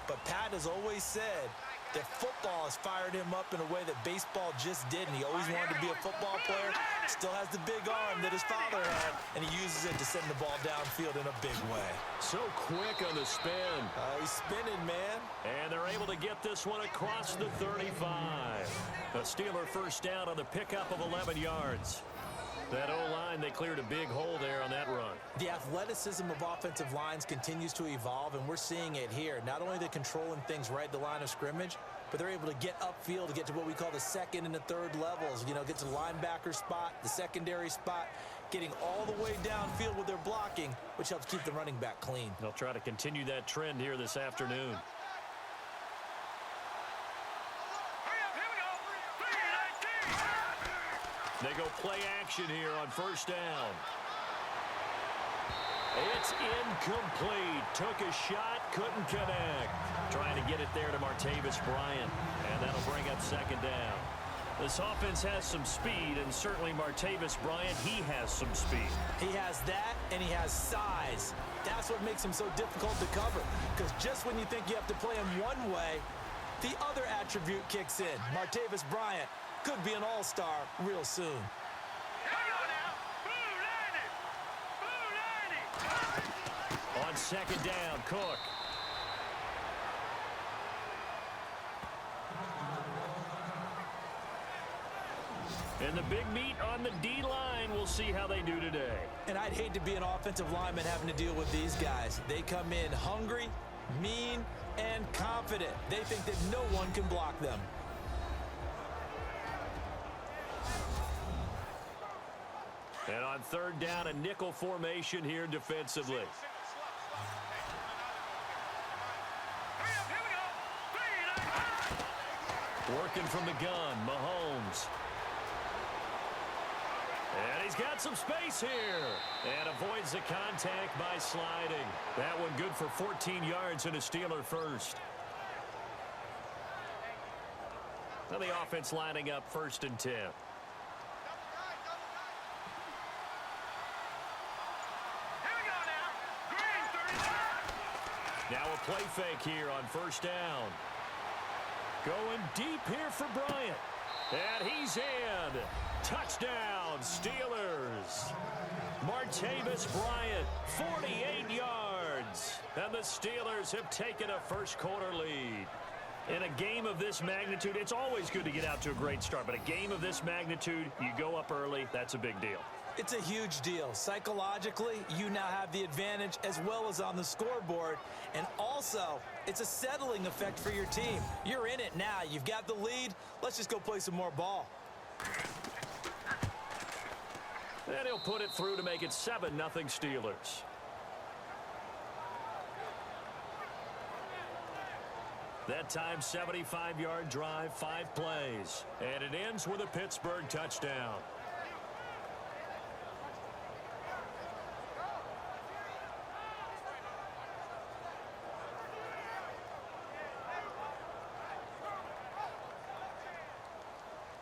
but Pat has always said that football has fired him up in a way that baseball just didn't. He always wanted to be a football player, still has the big arm that his father had, and he uses it to send the ball downfield in a big way. So quick on the spin. He's spinning, man. And they're able to get this one across the 35. A Steeler first down on the pickup of 11 yards. That O-line, they cleared a big hole there on that run. The athleticism of offensive lines continues to evolve, and we're seeing it here. Not only are they controlling things right at the line of scrimmage, but they're able to get upfield to get to what we call the second and the third levels. You know, get to the linebacker spot, the secondary spot, getting all the way downfield with their blocking, which helps keep the running back clean. They'll try to continue that trend here this afternoon. They go play action here on first down. It's incomplete. Took a shot, couldn't connect. Trying to get it there to Martavis Bryant, and that'll bring up second down. This offense has some speed, and certainly Martavis Bryant, he has some speed. He has that, and he has size. That's what makes him so difficult to cover, because just when you think you have to play him one way, the other attribute kicks in. Martavis Bryant could be an all-star real soon. On second down, Cook. And the big meat on the D-line. We'll see how they do today. And I'd hate to be an offensive lineman having to deal with these guys. They come in hungry, mean, and confident. They think that no one can block them. And on third down, a nickel formation here defensively. Working from the gun, Mahomes. And he's got some space here. And avoids the contact by sliding. That one good for 14 yards and a Steeler first. Now the offense lining up 1st and 10. Now a play fake here on first down. Going deep here for Bryant. And he's in. Touchdown, Steelers. Martavis Bryant, 48 yards. And the Steelers have taken a first-quarter lead. In a game of this magnitude, it's always good to get out to a great start. But a game of this magnitude, you go up early, that's a big deal. It's a huge deal. Psychologically, you now have the advantage as well as on the scoreboard. And also, it's a settling effect for your team. You're in it now. You've got the lead. Let's just go play some more ball. And he'll put it through to make it 7-0 Steelers. That time, 75-yard drive, 5 plays. And it ends with a Pittsburgh touchdown.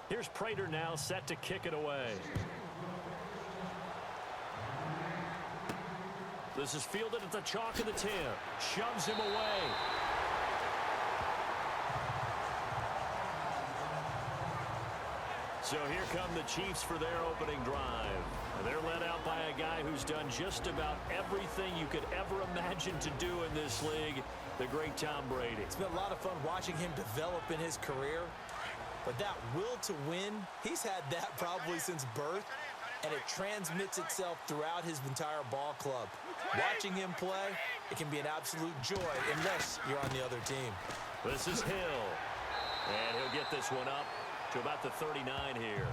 Here's Prater now set to kick it away. This is fielded at the chalk of the 10. Shoves him away. So here come the Chiefs for their opening drive. They're led out by a guy who's done just about everything you could ever imagine to do in this league, the great Tom Brady. It's been a lot of fun watching him develop in his career. But that will to win, he's had that probably since birth, and it transmits itself throughout his entire ball club. Watching him play, it can be an absolute joy unless you're on the other team. This is Hill, and he'll get this one up to about the 39 here.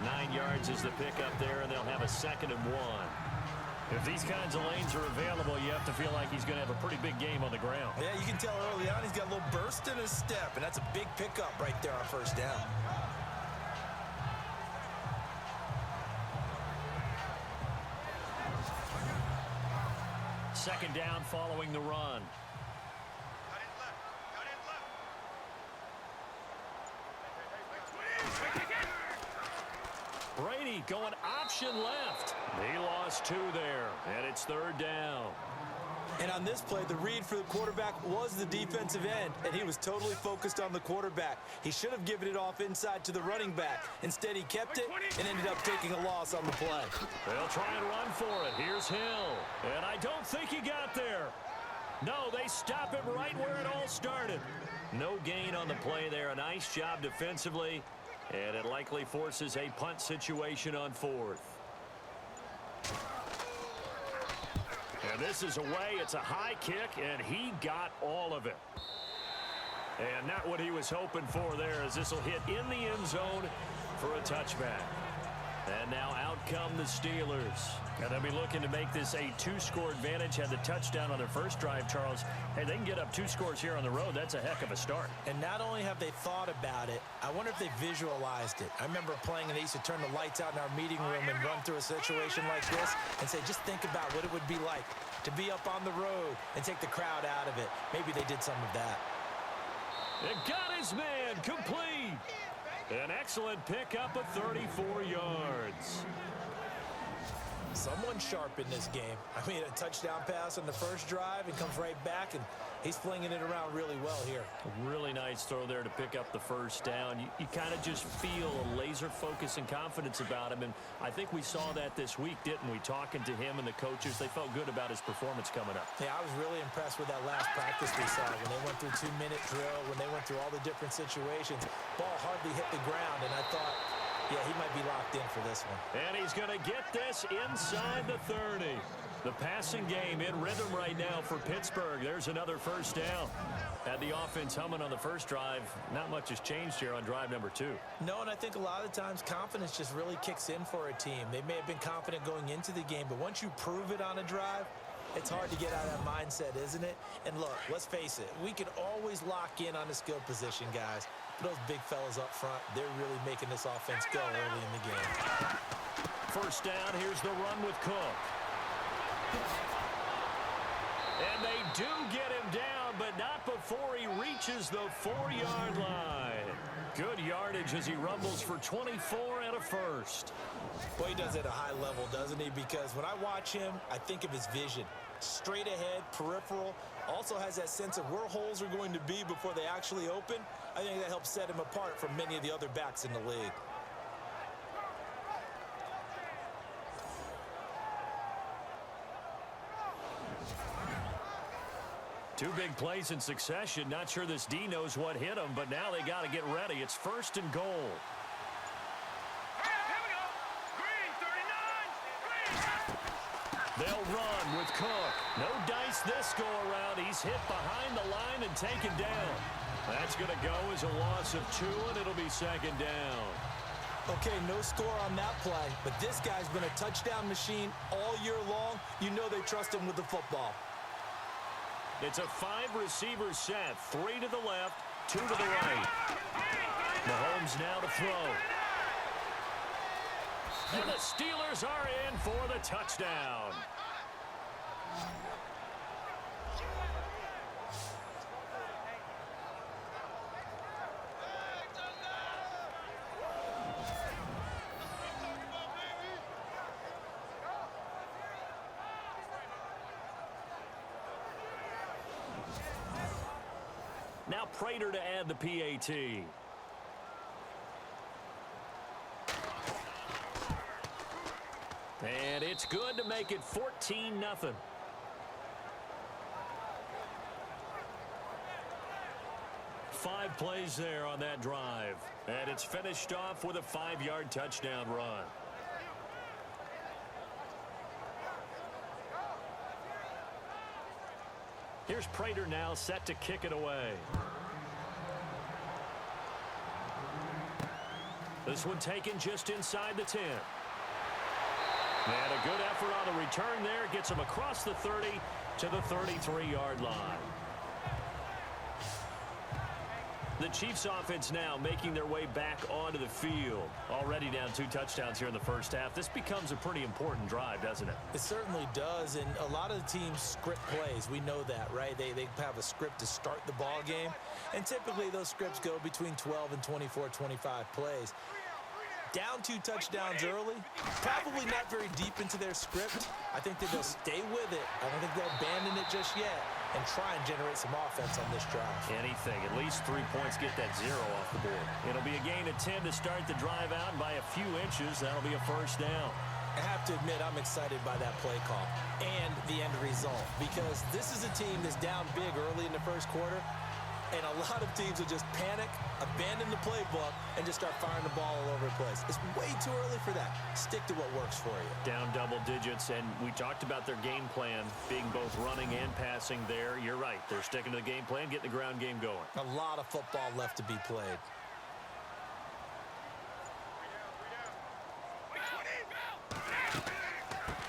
9 yards is the pickup there, and they'll have a 2nd and 1. If these kinds of lanes are available, you have to feel like he's going to have a pretty big game on the ground. Yeah, you can tell early on he's got a little burst in his step, and that's a big pickup right there on first down. Second down following the run. Brady going option left. He lost 2 there, and it's 3rd down. And on this play, the read for the quarterback was the defensive end, and he was totally focused on the quarterback. He should have given it off inside to the running back. Instead, he kept it and ended up taking a loss on the play. They'll try and run for it. Here's Hill, and I don't think he got there. No, they stop him right where it all started. No gain on the play there. A nice job defensively. And it likely forces a punt situation on 4th. And this is away. It's a high kick, and he got all of it. And not what he was hoping for there, as this will hit in the end zone for a touchback. And now out come the Steelers. And they'll be looking to make this a 2-score advantage. Had the touchdown on their first drive, Charles. Hey, they can get up 2 scores here on the road. That's a heck of a start. And not only have they thought about it, I wonder if they visualized it. I remember playing, and they used to turn the lights out in our meeting room and run through a situation like this and say, just think about what it would be like to be up on the road and take the crowd out of it. Maybe they did some of that. It got his man complete. An excellent pickup of 34 yards. Someone sharp in this game. I mean, a touchdown pass on the first drive and comes right back, and he's flinging it around really well here. A really nice throw there to pick up the first down. You kind of just feel a laser focus and confidence about him, and I think we saw that this week, didn't we? Talking to him and the coaches, they felt good about his performance coming up. Yeah, I was really impressed with that last practice we saw when they went through 2-minute drill, when they went through all the different situations. Ball hardly hit the ground, and I thought, yeah, he might be locked in for this one. And he's going to get this inside the 30. The passing game in rhythm right now for Pittsburgh. There's another first down. Had the offense humming on the first drive. Not much has changed here on drive number 2. No, and I think a lot of times confidence just really kicks in for a team. They may have been confident going into the game, but once you prove it on a drive, it's hard to get out of that mindset, isn't it? And look, let's face it, we can always lock in on the skill position, guys. Those big fellas up front, they're really making this offense go early in the game. First down, here's the run with Cook. And they do get him down, but not before he reaches the 4-yard line. Good yardage as he rumbles for 24 and a first. Boy, he does it at a high level, doesn't he? Because when I watch him, I think of his vision. Straight ahead, peripheral. Also has that sense of where holes are going to be before they actually open. I think that helps set him apart from many of the other backs in the league. Two big plays in succession. Not sure this D knows what hit him, but now they got to get ready. It's 1st and goal. They'll run with Cook. No dice this go around. He's hit behind the line and taken down. That's going to go as a loss of 2, and it'll be 2nd down. Okay, no score on that play, but this guy's been a touchdown machine all year long. You know they trust him with the football. It's a 5-receiver set. 3 to the left, 2 to the right. Mahomes now to throw. And the Steelers are in for the touchdown. Now Prater to add the PAT. And it's good to make it 14-0. 5 plays there on that drive. And it's finished off with a 5-yard touchdown run. Here's Prater now set to kick it away. This one taken just inside the 10. And a good effort on the return there. Gets him across the 30 to the 33-yard line. The Chiefs offense now making their way back onto the field. Already down 2 touchdowns here in the first half. This becomes a pretty important drive, doesn't it? It certainly does, and a lot of the teams script plays. We know that, right? They have a script to start the ball game, and typically those scripts go between 12 and 24, 25 plays. Down 2 touchdowns early, probably not very deep into their script. I think that they'll stay with it. I don't think they'll abandon it just yet and try and generate some offense on this drive. Anything. At least 3 points, get that 0 off the board. It'll be a gain of 10 to start the drive out, and by a few inches, that'll be a 1st down. I have to admit, I'm excited by that play call and the end result, because this is a team that's down big early in the first quarter, and a lot of teams will just panic, abandon the playbook, and just start firing the ball all over the place. It's way too early for that. Stick to what works for you. Down double digits, and we talked about their game plan being both running and passing there. You're right. They're sticking to the game plan, getting the ground game going. A lot of football left to be played.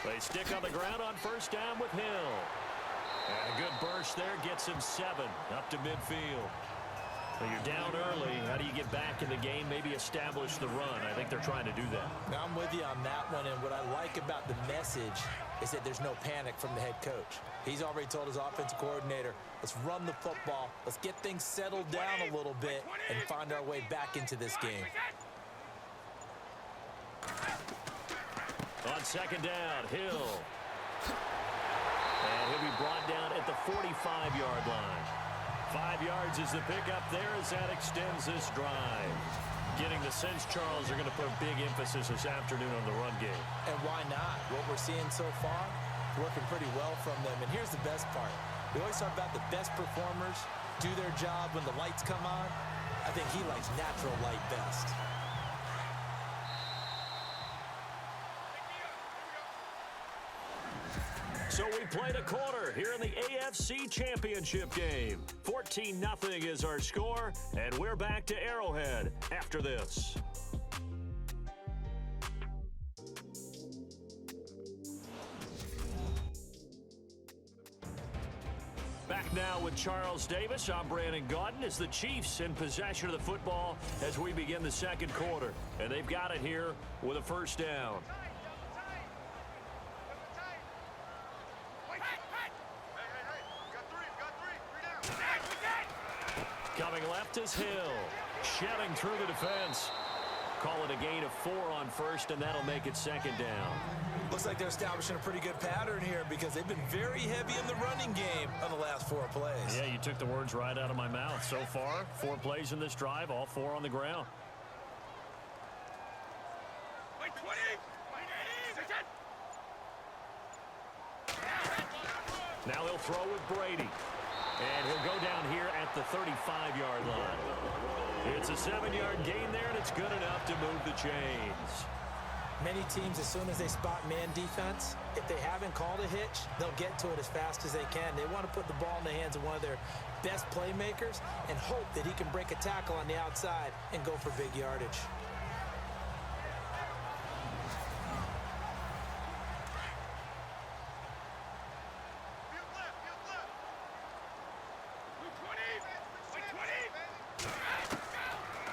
They stick on the ground on 1st down with Hill. And a good burst there gets him 7 up to midfield. Well, you're down early. How do you get back in the game? Maybe establish the run. I think they're trying to do that. Now, I'm with you on that one, and what I like about the message is that there's no panic from the head coach. He's already told his offensive coordinator, let's run the football, let's get things settled down a little bit and find our way back into this game. On 2nd down, Hill. And he'll be brought down at the 45-yard line. 5 yards is the pickup there as that extends this drive. Getting the sense Charles are going to put a big emphasis this afternoon on the run game. And why not? What we're seeing so far, working pretty well from them. And here's the best part. We always talk about the best performers do their job when the lights come on. I think he likes natural light best. So we played a quarter here in the AFC Championship game. 14-0 is our score, and we're back to Arrowhead after this. Back now with Charles Davis. I'm Brandon Gaudin. As the Chiefs in possession of the football as we begin the 2nd quarter. And they've got it here with a 1st down. Coming left is Hill. Shedding through the defense. call it a gain of 4 on first, and that'll make it second down. Looks like they're establishing a pretty good pattern here because they've been very heavy in the running game on the last 4 plays. Yeah, you took the words right out of my mouth. So far, 4 plays in this drive, all 4 on the ground. Now he'll throw with Brady. And he'll go down here at the 35-yard line. It's a 7-yard gain there, and it's good enough to move the chains. Many teams, as soon as they spot man defense, if they haven't called a hitch, they'll get to it as fast as they can. They want to put the ball in the hands of one of their best playmakers and hope that he can break a tackle on the outside and go for big yardage.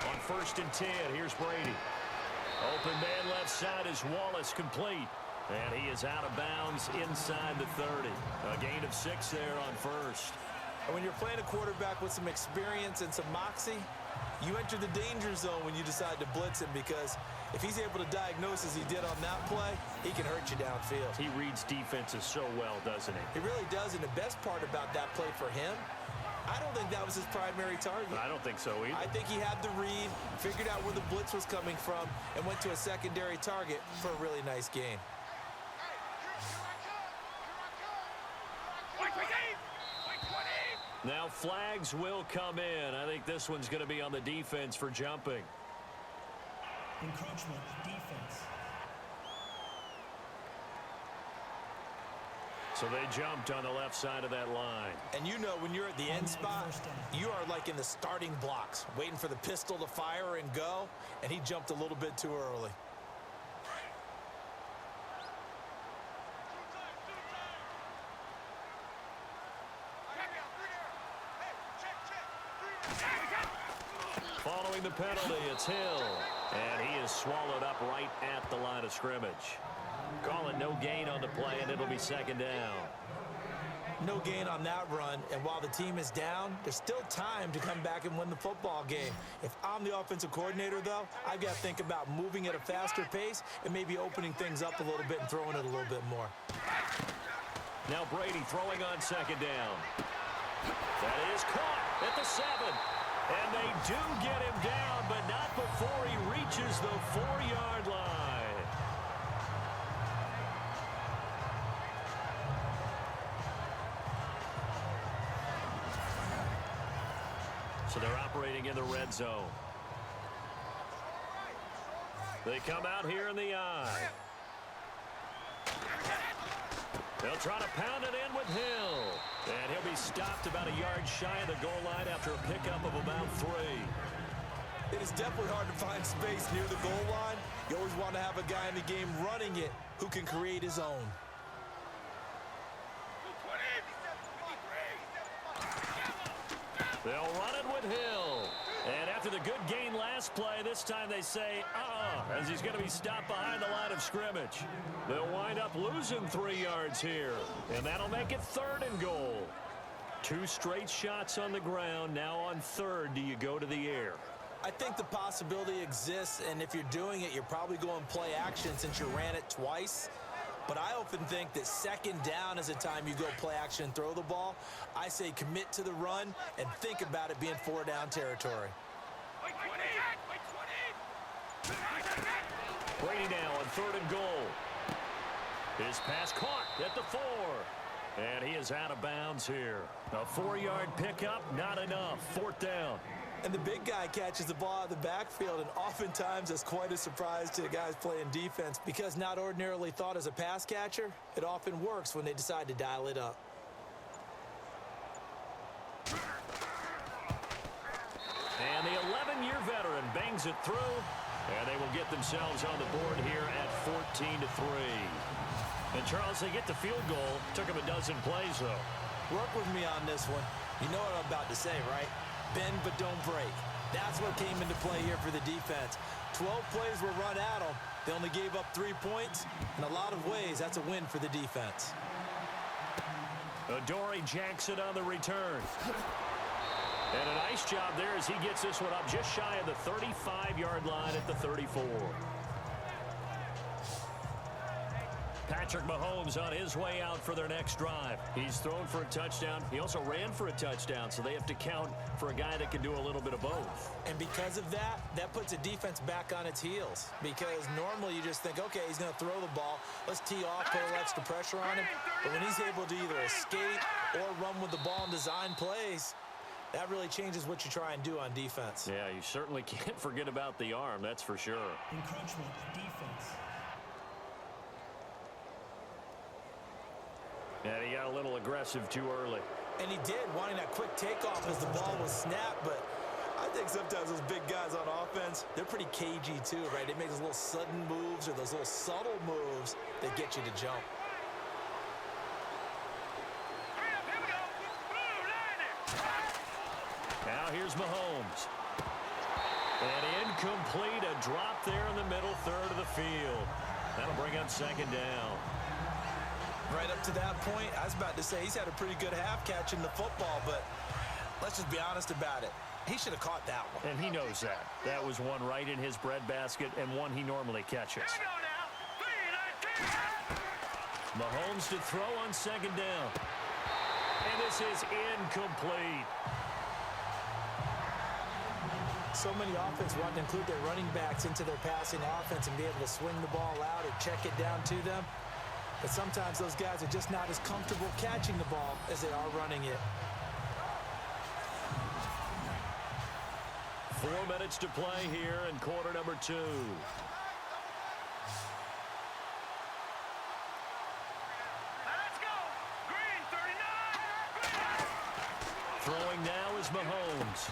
On 1st and 10, here's Brady. Open man left side is Wallace, complete. And he is out of bounds inside the 30. A gain of 6 there on first. And when you're playing a quarterback with some experience and some moxie, you enter the danger zone when you decide to blitz him, because if he's able to diagnose as he did on that play, he can hurt you downfield. He reads defenses so well, doesn't he? He really does, and the best part about that play for him, I don't think that was his primary target. I don't think so either. I think he had the read, figured out where the blitz was coming from, and went to a secondary target for a really nice gain. Now flags will come in. I think this one's going to be on the defense for jumping. Encroachment, defense. So they jumped on the left side of that line. And you know, when you're at the end spot, you are like in the starting blocks, waiting for the pistol to fire and go, and he jumped a little bit too early. Following the penalty, it's Hill. And he is swallowed up right at the line of scrimmage. Call it no gain on the play, and it'll be second down. No gain on that run, and while the team is down, there's still time to come back and win the football game. If I'm the offensive coordinator, though, I've got to think about moving at a faster pace and maybe opening things up a little bit and throwing it a little bit more. Now Brady throwing on second down. That is caught at the 7. And they do get him down, but not before he reaches the 4-yard line. So they're operating in the red zone. They come out here in the eye. They'll try to pound it in with Hill. And he'll be stopped about a yard shy of the goal line after a pickup of about 3. It is definitely hard to find space near the goal line. You always want to have a guy in the game running it who can create his own. They'll run it with Hill. And after the good gain last play, this time they say, as he's going to be stopped behind the line of scrimmage. They'll wind up losing 3 yards here. And that'll make it 3rd and goal. 2 straight shots on the ground. Now on 3rd, do you go to the air? I think the possibility exists, and if you're doing it, you're probably going play action since you ran it twice. But I often think that second down is a time you go play action and throw the ball. I say commit to the run and think about it being 4-down territory. Brady now on 3rd and goal. His pass caught at the 4. And he is out of bounds here. A 4-yard pickup, not enough. 4th down. And the big guy catches the ball out of the backfield, and oftentimes that's quite a surprise to the guys playing defense, because not ordinarily thought as a pass catcher, it often works when they decide to dial it up. And the 11-year veteran bangs it through, and they will get themselves on the board here at 14-3. And Charles, they get the field goal. Took them a dozen plays, though. Work with me on this one. You know what I'm about to say, right? Bend but don't break. That's what came into play here for the defense. 12 plays were run at them. They only gave up 3 points. In a lot of ways, that's a win for the defense. Adoree Jackson on the return. And a nice job there as he gets this one up just shy of the 35-yard line at the 34. Patrick Mahomes on his way out for their next drive. He's thrown for a touchdown. He also ran for a touchdown, so they have to count for a guy that can do a little bit of both. And because of that, that puts a defense back on its heels. Because normally you just think, okay, he's going to throw the ball. Let's tee off, put a little extra pressure on him. But when he's able to either escape or run with the ball and design plays, that really changes what you try and do on defense. Yeah, you certainly can't forget about the arm, that's for sure. Encroachment, defense. And he got a little aggressive too early. And he did, wanting that quick takeoff as the ball was snapped. But I think sometimes those big guys on offense, they're pretty cagey too, right? They make those little sudden moves or those little subtle moves that get you to jump. Now here's Mahomes. And incomplete, a drop there in the middle third of the field. That'll bring up second down. Right up to that point, I was about to say he's had a pretty good half catching the football, but let's just be honest about it. He should have caught that one. And he knows that. That was one right in his breadbasket and one he normally catches. Mahomes to throw on second down. And this is incomplete. So many offenses want to include their running backs into their passing offense and be able to swing the ball out or check it down to them. But sometimes those guys are just not as comfortable catching the ball as they are running it. 4 minutes to play here in quarter number 2. Let's go! Green 39! Throwing now is Mahomes.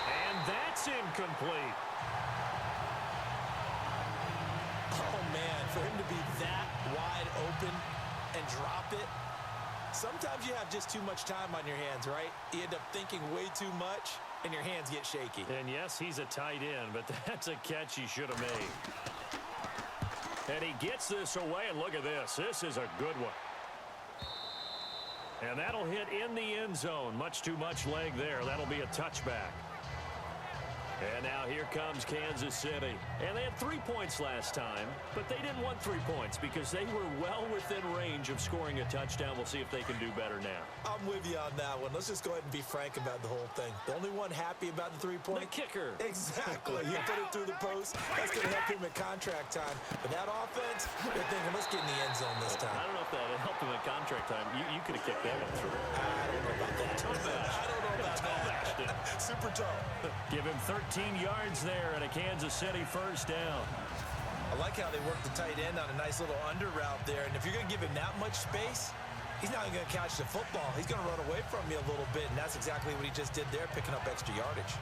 And that's incomplete. Oh, man, for him to be that wide open and drop it. Sometimes you have just too much time on your hands, right? You end up thinking way too much, and your hands get shaky. And yes, he's a tight end, but that's a catch he should have made. And he gets this away, and look at this. This is a good one. And that'll hit in the end zone. Much too much leg there. That'll be a touchback. And now here comes Kansas City. And they had 3 points last time, but they didn't want 3 points because they were well within range of scoring a touchdown. We'll see if they can do better now. I'm with you on that one. Let's just go ahead and be frank about the whole thing. The only one happy about the 3-point? The kicker. Exactly. You put it through the post. That's going to help him at contract time. But that offense, they're thinking, let's get in the end zone this time. I don't know if that helped him at contract time. You could have kicked that one through. I don't know about that. I don't know about that. Super tall. Give him 13 yards there at a Kansas City first down. I like how they work the tight end on a nice little under route there. And if you're going to give him that much space, he's not even going to catch the football. He's going to run away from you a little bit, and that's exactly what he just did there, picking up extra yardage.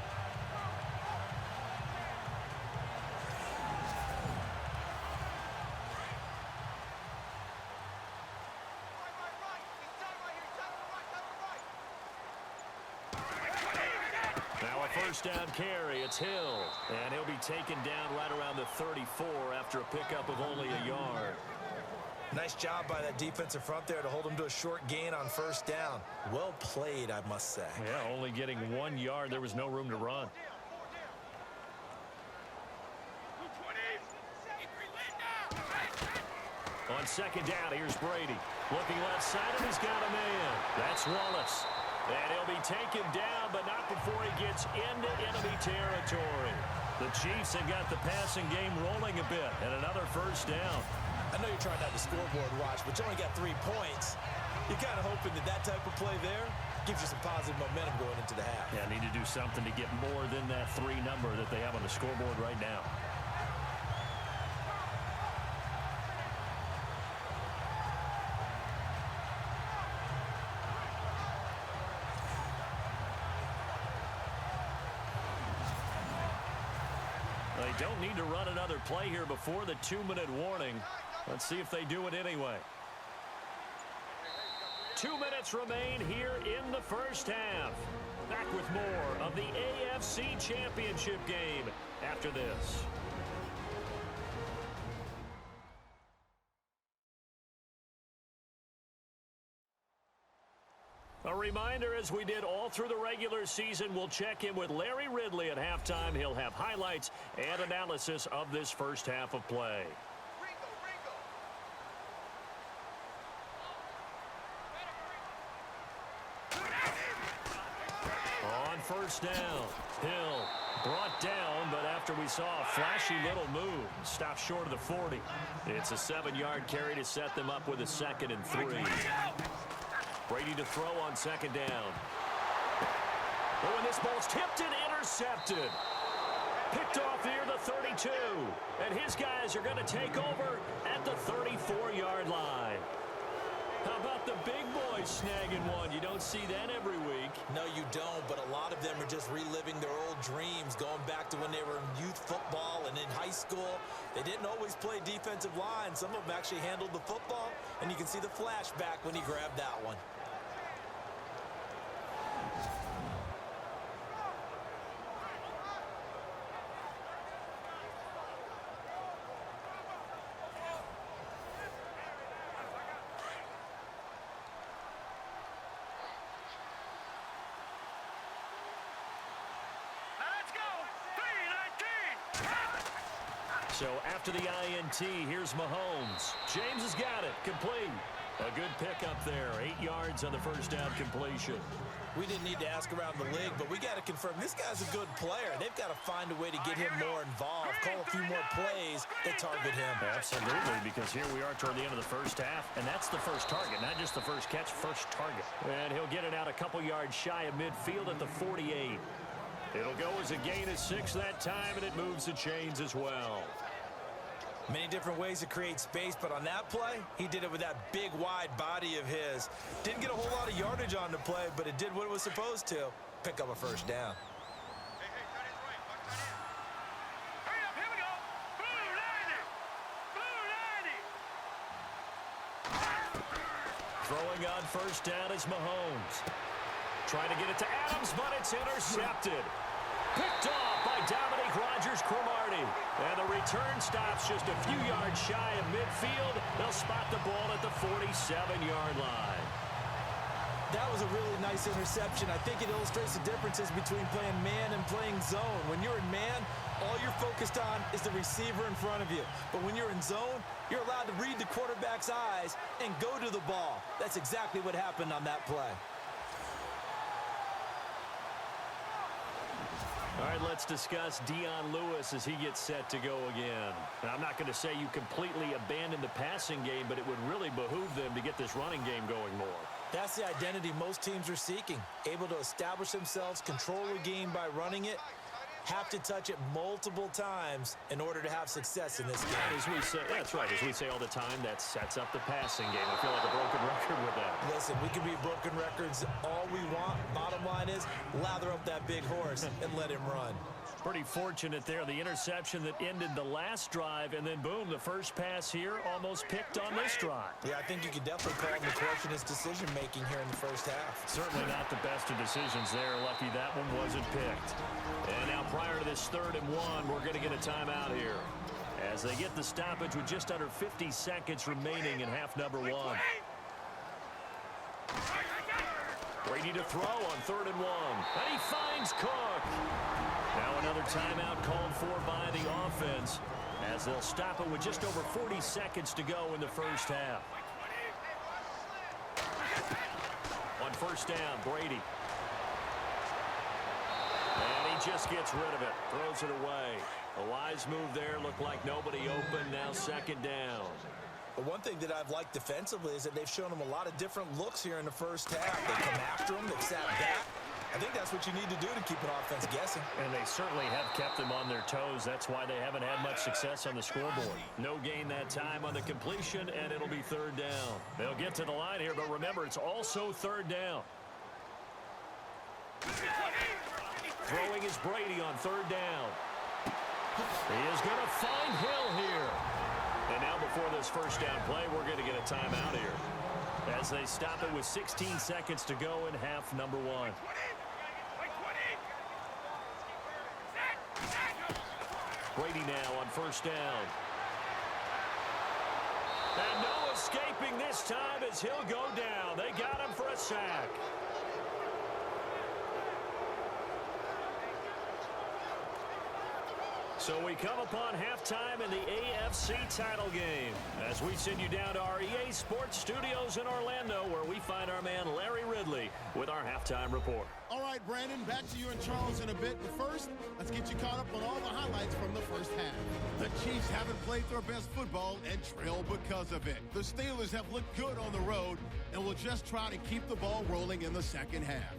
First down carry, it's Hill, and he'll be taken down right around the 34 after a pickup of only a yard. Nice job by that defensive front there to hold him to a short gain on first down. Well played, I must say. Yeah, only getting 1 yard. There was no room to run. On second down, here's Brady. Looking left side, and he's got a man. That's Wallace. And he'll be taken down, but not before he gets into enemy territory. The Chiefs have got the passing game rolling a bit, and another first down. I know you're trying not to scoreboard watch, but you only got 3 points. You're kind of hoping that that type of play there gives you some positive momentum going into the half. Yeah, need to do something to get more than that 3 number that they have on the scoreboard right now. They don't need to run another play here before the 2-minute warning. Let's see if they do it anyway. 2 minutes remain here in the first half. Back with more of the AFC Championship game after this. A reminder, as we did all through the regular season, we'll check in with Larry Ridley at halftime. He'll have highlights and analysis of this first half of play. On first down, Hill brought down, but after we saw a flashy little move, stopped short of the 40. It's a 7-yard carry to set them up with a 2nd and 3. Brady to throw on 2nd down. Oh, and this ball's tipped and intercepted. Picked off near the 32. And his guys are going to take over at the 34-yard line. How about the big boys snagging one? You don't see that every week. No, you don't, but a lot of them are just reliving their old dreams, going back to when they were in youth football and in high school. They didn't always play defensive line. Some of them actually handled the football, and you can see the flashback when he grabbed that one. So after the INT, here's Mahomes. James has got it. Complete. A good pickup there. 8 yards on the first down completion. We didn't need to ask around the league, but we got to confirm this guy's a good player. They've got to find a way to get him more involved, call a few more plays that target him. Absolutely, because here we are toward the end of the first half, and that's the first target, not just the first catch, first target. And he'll get it out a couple yards shy of midfield at the 48. It'll go as a gain of 6 that time, and it moves the chains as well. Many different ways to create space, but on that play, he did it with that big, wide body of his. Didn't get a whole lot of yardage on the play, but it did what it was supposed to. Pick up a first down. Hurry up, here we go. Blue 90. Blue 90. Throwing on first down is Mahomes. Trying to get it to Adams, but it's intercepted. Picked off by Dominique Rodgers-Cromartie. And the return stops just a few yards shy of midfield. They'll spot the ball at the 47-yard line. That was a really nice interception. I think it illustrates the differences between playing man and playing zone. When you're in man, all you're focused on is the receiver in front of you. But when you're in zone, you're allowed to read the quarterback's eyes and go to the ball. That's exactly what happened on that play. All right, let's discuss Dion Lewis as he gets set to go again. Now, I'm not going to say you completely abandon the passing game, but it would really behoove them to get this running game going more. That's the identity most teams are seeking. Able to establish themselves, control the game by running it, have to touch it multiple times in order to have success in this game. As we say, that's right. As we say all the time, that sets up the passing game. I feel like a broken record with that. Listen, we can be broken records all we want. Bottom line is, lather up that big horse and let him run. Pretty fortunate there. The interception that ended the last drive, and then boom, the first pass here almost picked on this drive. Yeah, I think you could definitely call him to question his decision-making here in the first half. Certainly not the best of decisions there. Lucky that one wasn't picked. And now prior to this 3rd and 1, we're going to get a timeout here as they get the stoppage with just under 50 seconds remaining in half number 1. Brady to throw on 3rd and 1. And he finds Cook. Now another timeout called for by the offense as they'll stop it with just over 40 seconds to go in the first half. On first down, Brady. And he just gets rid of it. Throws it away. A wise move there. Looked like nobody open. Now 2nd down. But one thing that I've liked defensively is that they've shown him a lot of different looks here in the first half. They come after him. They've sat back. I think that's what you need to do to keep an offense guessing. And they certainly have kept them on their toes. That's why they haven't had much success on the scoreboard. No gain that time on the completion, and it'll be 3rd down. They'll get to the line here, but remember, it's also 3rd down. Throwing is Brady on 3rd down. He is going to find Hill here. And now before this first down play, we're going to get a timeout here as they stop it with 16 seconds to go in half number 1. Brady now on first down. And no escaping this time as he'll go down. They got him for a sack. So we come upon halftime in the AFC title game as we send you down to our EA Sports Studios in Orlando, where we find our man Larry Ridley with our halftime report. All right, Brandon, back to you and Charles in a bit. But first, let's get you caught up on all the highlights from the first half. The Chiefs haven't played their best football and trail because of it. The Steelers have looked good on the road and will just try to keep the ball rolling in the second half.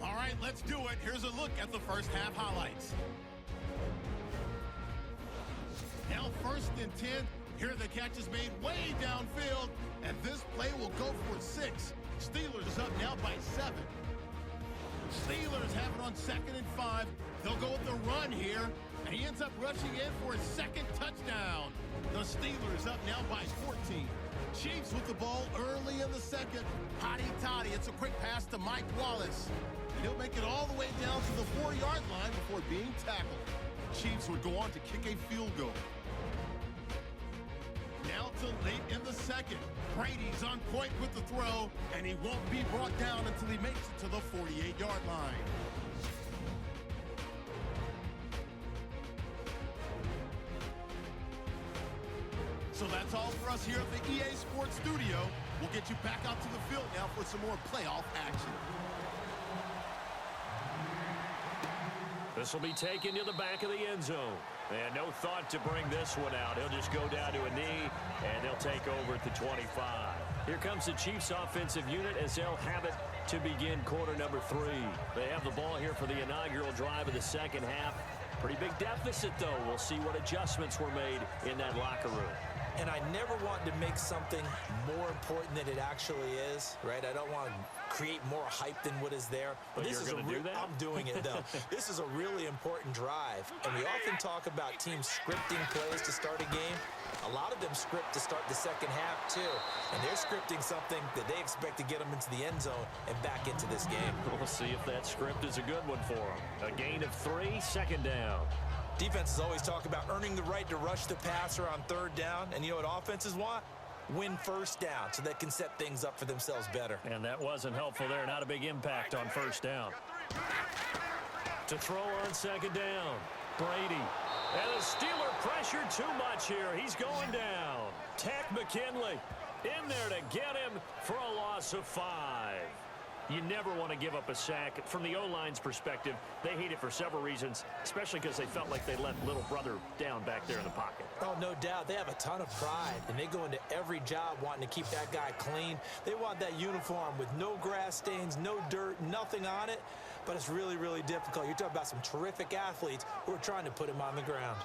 All right, let's do it. Here's a look at the first half highlights. Now 1st and 10. Here the catch is made way downfield, and this play will go for 6. Steelers up now by 7. Steelers have it on 2nd and 5. They'll go with the run here, and he ends up rushing in for his second touchdown. The Steelers up now by 14. Chiefs with the ball early in the second. Hotty toddy, it's a quick pass to Mike Wallace. And he'll make it all the way down to the 4-yard line before being tackled. Chiefs would go on to kick a field goal. Now to late in the second. Brady's on point with the throw, and he won't be brought down until he makes it to the 48-yard line. So that's all for us here at the EA Sports Studio. We'll get you back out to the field now for some more playoff action. This will be taken to the back of the end zone. And no thought to bring this one out. He'll just go down to a knee, and they'll take over at the 25. Here comes the Chiefs offensive unit as they'll have it to begin quarter number 3. They have the ball here for the inaugural drive of the second half. Pretty big deficit, though. We'll see what adjustments were made in that locker room. And I never want to make something more important than it actually is, right? I don't want to create more hype than what is there. But this you're going to do that? I'm doing it, though. This is a really important drive. And we often talk about teams scripting plays to start a game. A lot of them script to start the second half, too. And they're scripting something that they expect to get them into the end zone and back into this game. We'll see if that script is a good one for them. A gain of 3, 2nd down. Defenses always talk about earning the right to rush the passer on 3rd down. And you know what offenses want? Win 1st down so they can set things up for themselves better. And that wasn't helpful there. Not a big impact on 1st down. To throw on 2nd down. Brady. And the Steeler pressured too much here. He's going down. Tack McKinley in there to get him for a loss of 5. You never want to give up a sack. From the O-line's perspective, they hate it for several reasons, especially because they felt like they let little brother down back there in the pocket. Oh, no doubt. They have a ton of pride, and they go into every job wanting to keep that guy clean. They want that uniform with no grass stains, no dirt, nothing on it, but it's really, really difficult. You're talking about some terrific athletes who are trying to put him on the ground.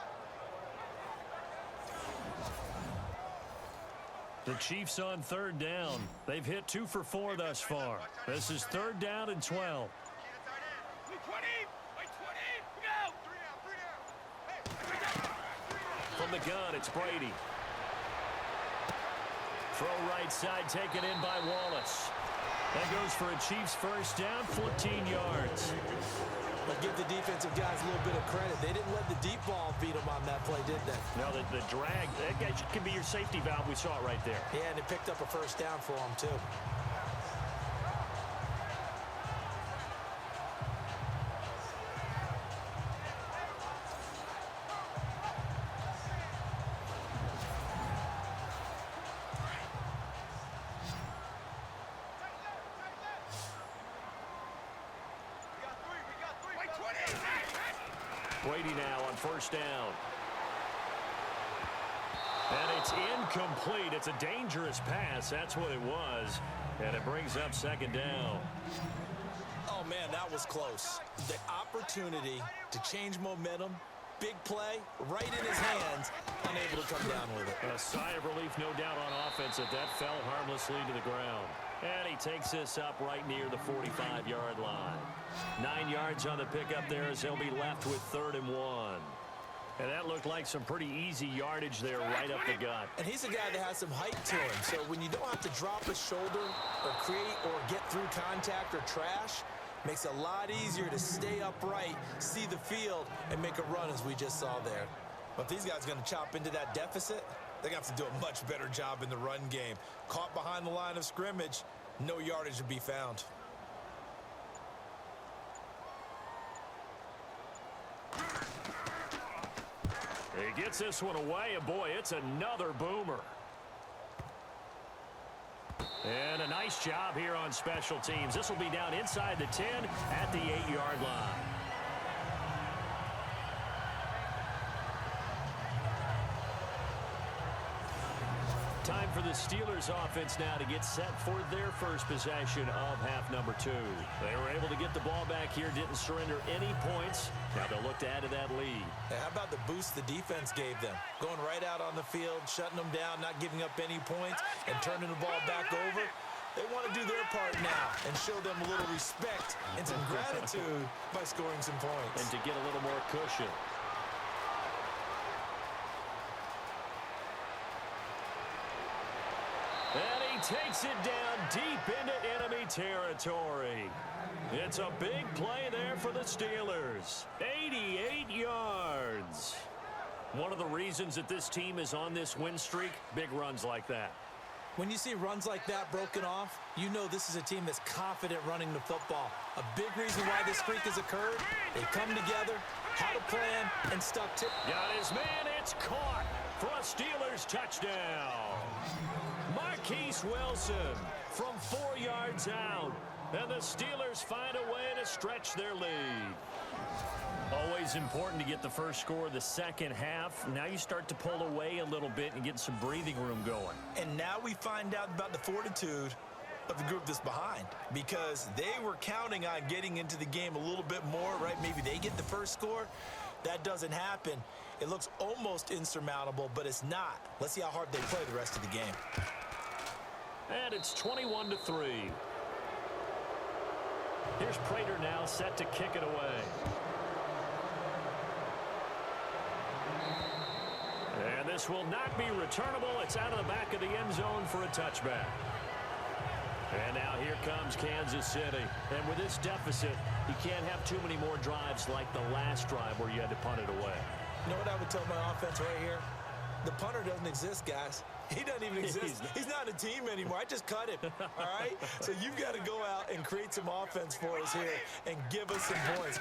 The Chiefs on 3rd down. They've hit 2 for 4 thus far. This is 3rd down and 12. From the gun, it's Brady. Throw right side taken in by Wallace. That goes for a Chiefs 1st down, 14 yards. But give the defensive guys a little bit of credit. They didn't let the deep ball beat them on that play, did they? No, the drag, that can be your safety valve. We saw it right there. Yeah, and it picked up a 1st down for them, too. Brady now on 1st down. And it's incomplete. It's a dangerous pass. That's what it was. And it brings up 2nd down. Oh, man, that was close. The opportunity to change momentum, big play, right in his hands, unable to come down with it. A sigh of relief, no doubt, on offense that fell harmlessly to the ground. And he takes this up right near the 45-yard line. 9 yards on the pickup there as they'll be left with 3rd and 1. And that looked like some pretty easy yardage there right up the gut. And he's a guy that has some height to him. So when you don't have to drop a shoulder or create or get through contact or trash, makes it a lot easier to stay upright, see the field, and make a run as we just saw there. But if these guys are going to chop into that deficit, They're going to have to do a much better job in the run game. Caught behind the line of scrimmage, no yardage to be found. He gets this one away, and boy, it's another boomer. And a nice job here on special teams. This will be down inside the 10 at the 8-yard line. Time for the Steelers offense now to get set for their first possession of half number 2. They were able to get the ball back here, didn't surrender any points. Now they'll look to add to that lead. Hey, how about the boost the defense gave them? Going right out on the field, shutting them down, not giving up any points, and turning the ball back over. They want to do their part now and show them a little respect and some gratitude by scoring some points. And to get a little more cushion. And he takes it down deep into enemy territory. It's a big play there for the Steelers. 88 yards. One of the reasons that this team is on this win streak, big runs like that. When you see runs like that broken off, you know this is a team that's confident running the football. A big reason why this streak has occurred, they come together, had a plan, and stuck to it. Got his man, it's caught for a Steelers touchdown. Marquise Wilson from 4 yards out. And the Steelers find a way to stretch their lead. Always important to get the first score of the second half. Now you start to pull away a little bit and get some breathing room going. And now we find out about the fortitude of the group that's behind, because they were counting on getting into the game a little bit more, right? Maybe they get the first score. That doesn't happen. It looks almost insurmountable, but it's not. Let's see how hard they play the rest of the game. And it's 21-3. Here's Prater now set to kick it away. And this will not be returnable. It's out of the back of the end zone for a touchback. And now here comes Kansas City. And with this deficit, you can't have too many more drives like the last drive where you had to punt it away. You know what I would tell my offense right here? The punter doesn't exist, guys. He doesn't even exist. He's not a team anymore. I just cut him, all right? So you've got to go out and create some offense for us here and give us some points.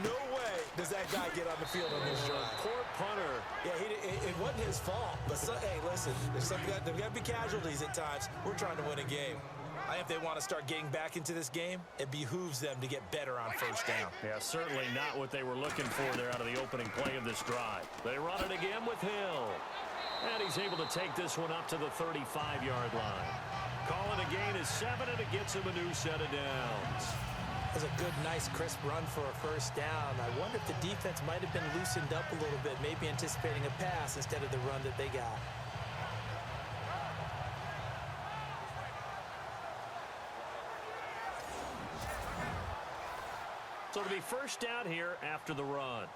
No way does that guy get on the field on this drive. Poor punter. Yeah, it wasn't his fault. But, hey, listen, there's got to be casualties at times. We're trying to win a game. I think if they want to start getting back into this game, it behooves them to get better on first down. Yeah, certainly not what they were looking for there out of the opening play of this drive. They run it again with Hill. And he's able to take this one up to the 35-yard line. Calling a gain is 7, and it gets him a new set of downs. That's a good, nice, crisp run for a first down. I wonder if the defense might have been loosened up a little bit, maybe anticipating a pass instead of the run that they got. So to be first down here after the run.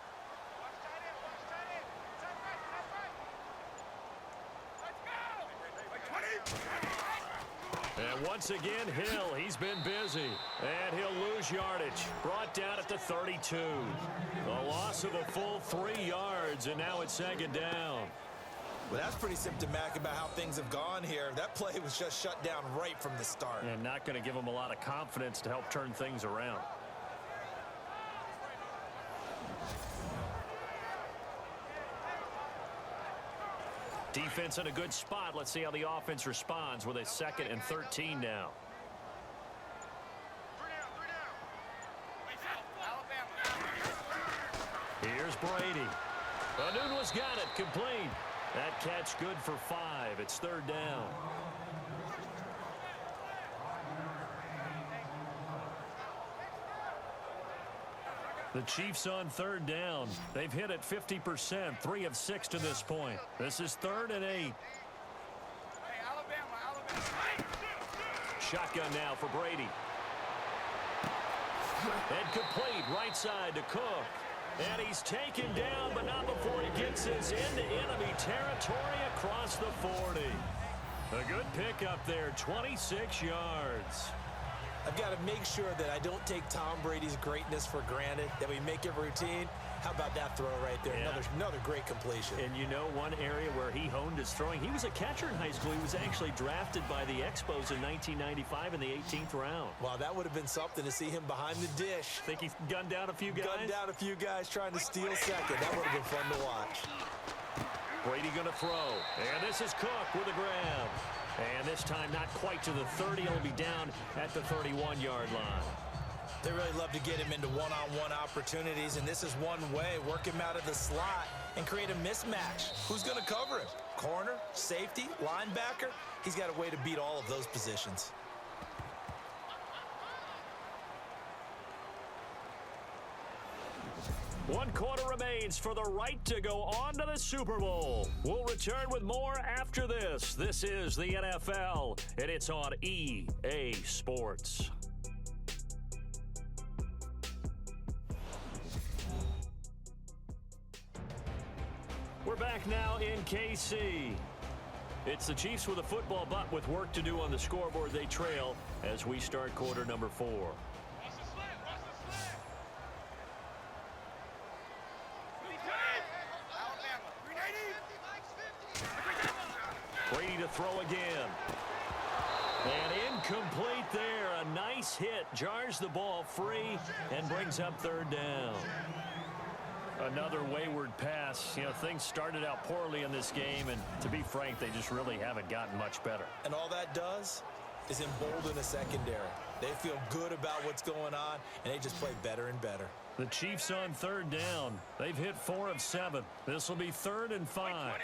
And once again, Hill, he's been busy. And he'll lose yardage. Brought down at the 32. A loss of a full 3 yards, and now it's second down. Well, that's pretty symptomatic about how things have gone here. That play was just shut down right from the start. And not going to give them a lot of confidence to help turn things around. Defense in a good spot. Let's see how the offense responds with a 2nd and 13 now. Here's Brady. Anunwa's got it. Complete. That catch good for 5. It's 3rd down. The Chiefs on 3rd down. They've hit it 50%, 3 of 6 to this point. This is 3rd and 8. Shotgun now for Brady. And complete right side to Cook. And he's taken down, but not before he gets his into enemy territory across the 40. A good pickup there, 26 yards. I've got to make sure that I don't take Tom Brady's greatness for granted, that we make it routine. How about that throw right there? Yeah. Another great completion. And you know one area where he honed his throwing? He was a catcher in high school. He was actually drafted by the Expos in 1995 in the 18th round. Wow, that would have been something to see him behind the dish. Think he gunned down a few guys? Gunned down a few guys trying to steal second. That would have been fun to watch. Brady going to throw. And this is Cook with a grab. And this time not quite to the 30. He'll be down at the 31-yard line. They really love to get him into one-on-one opportunities, and this is one way. Work him out of the slot and create a mismatch. Who's going to cover him? Corner, safety, linebacker? He's got a way to beat all of those positions. One quarter remains for the right to go on to the Super Bowl. We'll return with more after this. This is the NFL, and it's on EA Sports. We're back now in KC. It's the Chiefs with a football, but with work to do on the scoreboard, they trail as we start quarter number 4. Watch the slant. Watch the slant. Alabama. Brady to throw again. And incomplete there. A nice hit. Jars the ball free and brings up third down. Another wayward pass. You know, things started out poorly in this game, and to be frank, they just really haven't gotten much better. And all that does is embolden a secondary. They feel good about what's going on, and they just play better and better. The Chiefs on third down. They've hit 4 of 7. This will be 3rd and 5. 120.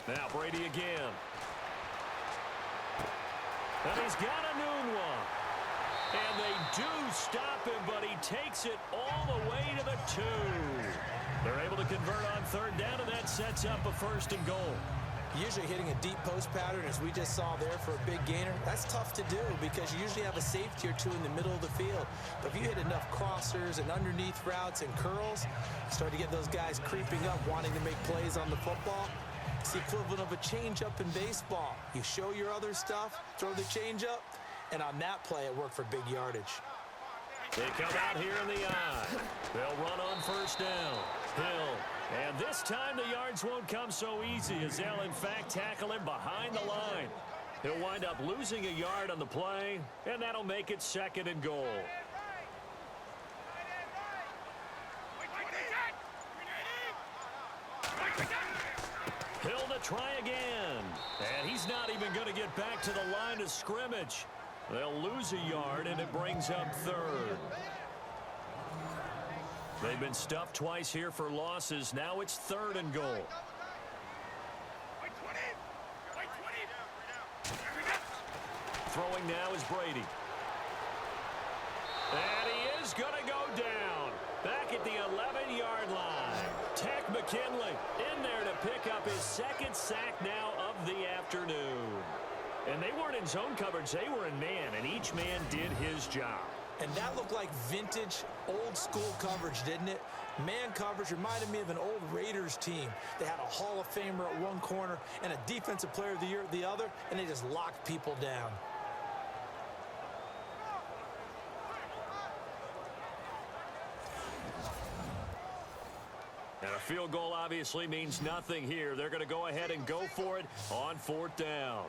Now Brady again. And he's got a noon one. And they do stop him, but he takes it all the way to the 2. They're able to convert on third down, and that sets up a 1st and goal. Usually hitting a deep post pattern, as we just saw there for a big gainer, that's tough to do because you usually have a safety or two in the middle of the field. But if you hit enough crossers and underneath routes and curls, you start to get those guys creeping up, wanting to make plays on the football. It's the equivalent of a changeup in baseball. You show your other stuff, throw the changeup, and on that play, it worked for big yardage. They come out here in the eye. They'll run on 1st down. Hill. And this time the yards won't come so easy as they'll, in fact, tackle him behind the line. He'll wind up losing a yard on the play, and that'll make it 2nd and goal. Hill to try again. And he's not even going to get back to the line of scrimmage. They'll lose a yard, and it brings up 3rd. They've been stuffed twice here for losses. Now it's 3rd and goal. Throwing now is Brady. And he is going to go down. Back at the 11-yard line. Tech McKinley in there to pick up his 2nd sack now of the afternoon. And they weren't in zone coverage. They were in man, and each man did his job. And that looked like vintage, old-school coverage, didn't it? Man coverage reminded me of an old Raiders team. They had a Hall of Famer at one corner and a Defensive Player of the Year at the other, and they just locked people down. And a field goal obviously means nothing here. They're going to go ahead and go for it on 4th down.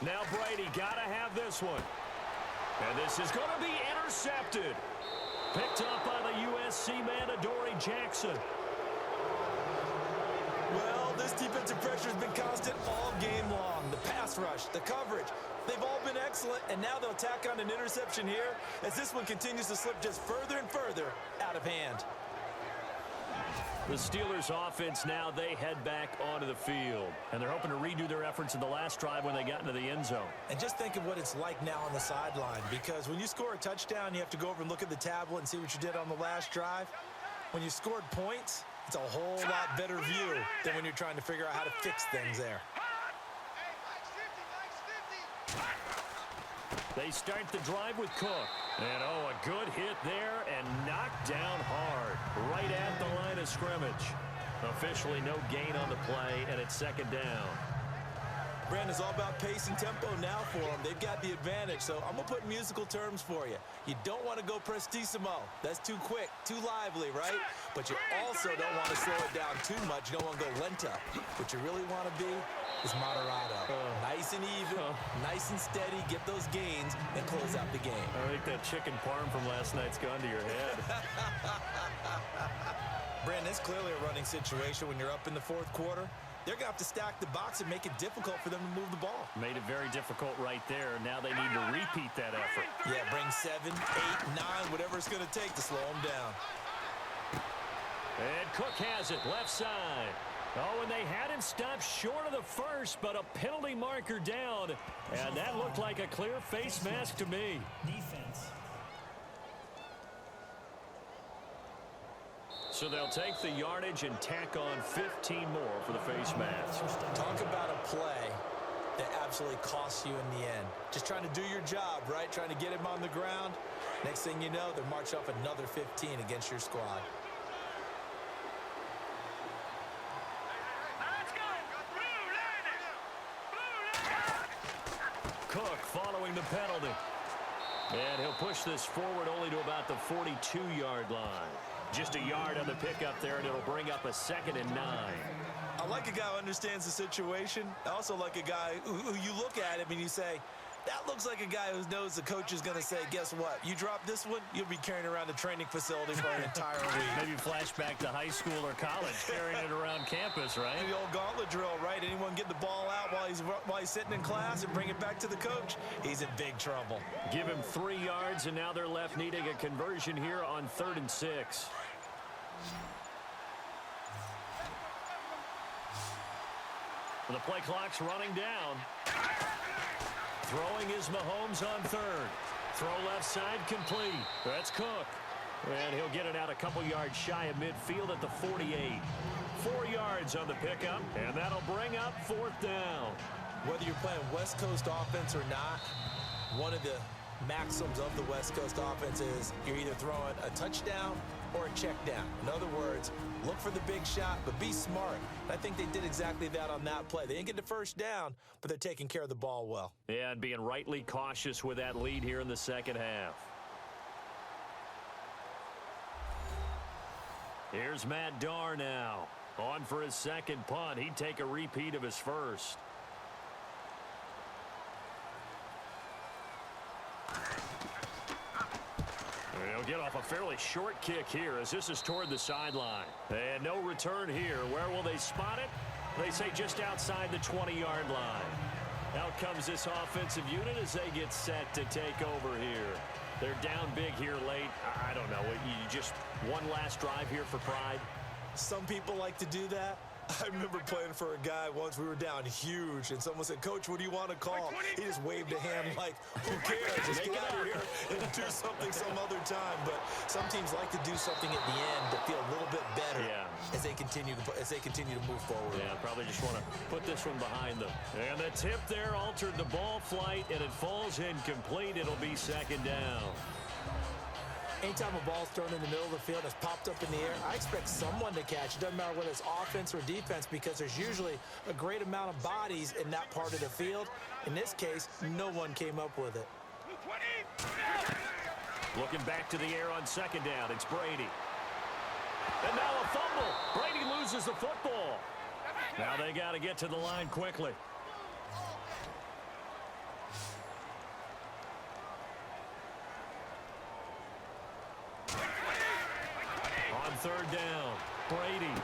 Now Brady got to have this one. And this is going to be intercepted. Picked up by the USC man, Adoree Jackson. Well, this defensive pressure has been constant all game long. The pass rush, the coverage, they've all been excellent, and now they'll tack on an interception here as this one continues to slip just further and further out of hand. The Steelers offense now, they head back onto the field. And they're hoping to redo their efforts in the last drive when they got into the end zone. And just think of what it's like now on the sideline, because when you score a touchdown, you have to go over and look at the tablet and see what you did on the last drive. When you scored points, it's a whole lot better view than when you're trying to figure out how to fix things there. They start the drive with Cook. And, oh, a good hit there and knocked down hard right at the line of scrimmage. Officially no gain on the play, and it's 2nd down. Brandon, it's all about pace and tempo now for them. They've got the advantage, so I'm going to put musical terms for you. You don't want to go prestissimo. That's too quick, too lively, right? But you also don't want to slow it down too much. You don't want to go lento. What you really want to be is moderato. Nice and even, nice and steady. Get those gains and close out the game. I think that chicken parm from last night's gone to your head. Brandon, it's clearly a running situation when you're up in the fourth quarter. They're going to have to stack the box and make it difficult for them to move the ball. Made it very difficult right there. Now they need to repeat that effort. Yeah, bring 7, 8, 9, whatever it's going to take to slow them down. And Cook has it, left side. Oh, and they had him stopped short of the first, but a penalty marker down. And that looked like a clear face mask to me. Defense. So they'll take the yardage and tack on 15 more for the face mask. Talk about a play that absolutely costs you in the end. Just trying to do your job, right? Trying to get him on the ground. Next thing you know, they're marching off another 15 against your squad. Cook following the penalty. And he'll push this forward only to about the 42-yard line. Just a yard on the pickup there, and it'll bring up a 2nd and 9. I like a guy who understands the situation. I also like a guy who you look at him and you say, that looks like a guy who knows the coach is going to say, guess what? You drop this one, you'll be carrying around the training facility for an entire week. Maybe flashback to high school or college, carrying it around campus, right? The old gauntlet drill, right? Anyone get the ball out while he's sitting in class and bring it back to the coach, he's in big trouble. Give him 3 yards, and now they're left needing a conversion here on 3rd and 6. The play clock's running down. Throwing is Mahomes on 3rd. Throw left side complete. That's Cook. And he'll get it out a couple yards shy of midfield at the 48. 4 yards on the pickup, and that'll bring up 4th down. Whether you're playing West Coast offense or not, one of the maxims of the West Coast offense is you're either throwing a touchdown or a check down. In other words, look for the big shot, but be smart. I think they did exactly that on that play. They didn't get the first down, but they're taking care of the ball well. Yeah, and being rightly cautious with that lead here in the second half. Here's Matt Darr now. On for his second punt. He'd take a repeat of his first. He'll get off a fairly short kick here as this is toward the sideline. And no return here. Where will they spot it? They say just outside the 20-yard line. Out comes this offensive unit as they get set to take over here. They're down big here late. I don't know. You just one last drive here for pride. Some people like to do that. I remember playing for a guy once. We were down huge, and someone said, Coach, what do you want to call? He just waved a hand like, who cares? Just get out of here and do something some other time. But some teams like to do something at the end to feel a little bit better as they continue to move forward. Yeah, probably just want to put this one behind them. And the tip there altered the ball flight, and it falls incomplete. It'll be 2nd down. Anytime a ball's thrown in the middle of the field and it's popped up in the air, I expect someone to catch. It doesn't matter whether it's offense or defense because there's usually a great amount of bodies in that part of the field. In this case, no one came up with it. Looking back to the air on 2nd down, it's Brady. And now a fumble. Brady loses the football. Now they got to get to the line quickly. On 3rd down, Brady.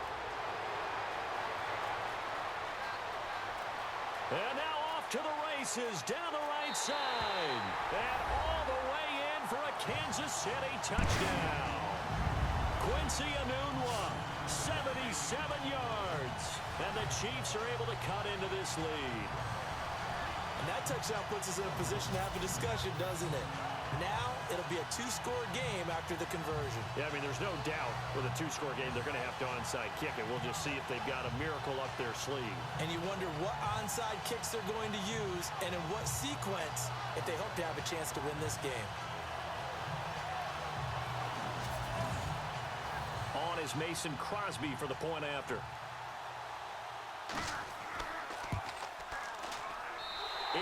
And now off to the races down the right side. And all the way in for a Kansas City touchdown. Quincy Enunwa, 77 yards. And the Chiefs are able to cut into this lead. And that touchdown puts us in a position to have a discussion, doesn't it? Now it'll be a 2-score game after the conversion. Yeah, I mean, there's no doubt with a 2-score game they're going to have to onside kick it. We'll just see if they've got a miracle up their sleeve. And you wonder what onside kicks they're going to use and in what sequence if they hope to have a chance to win this game. On is Mason Crosby for the point after.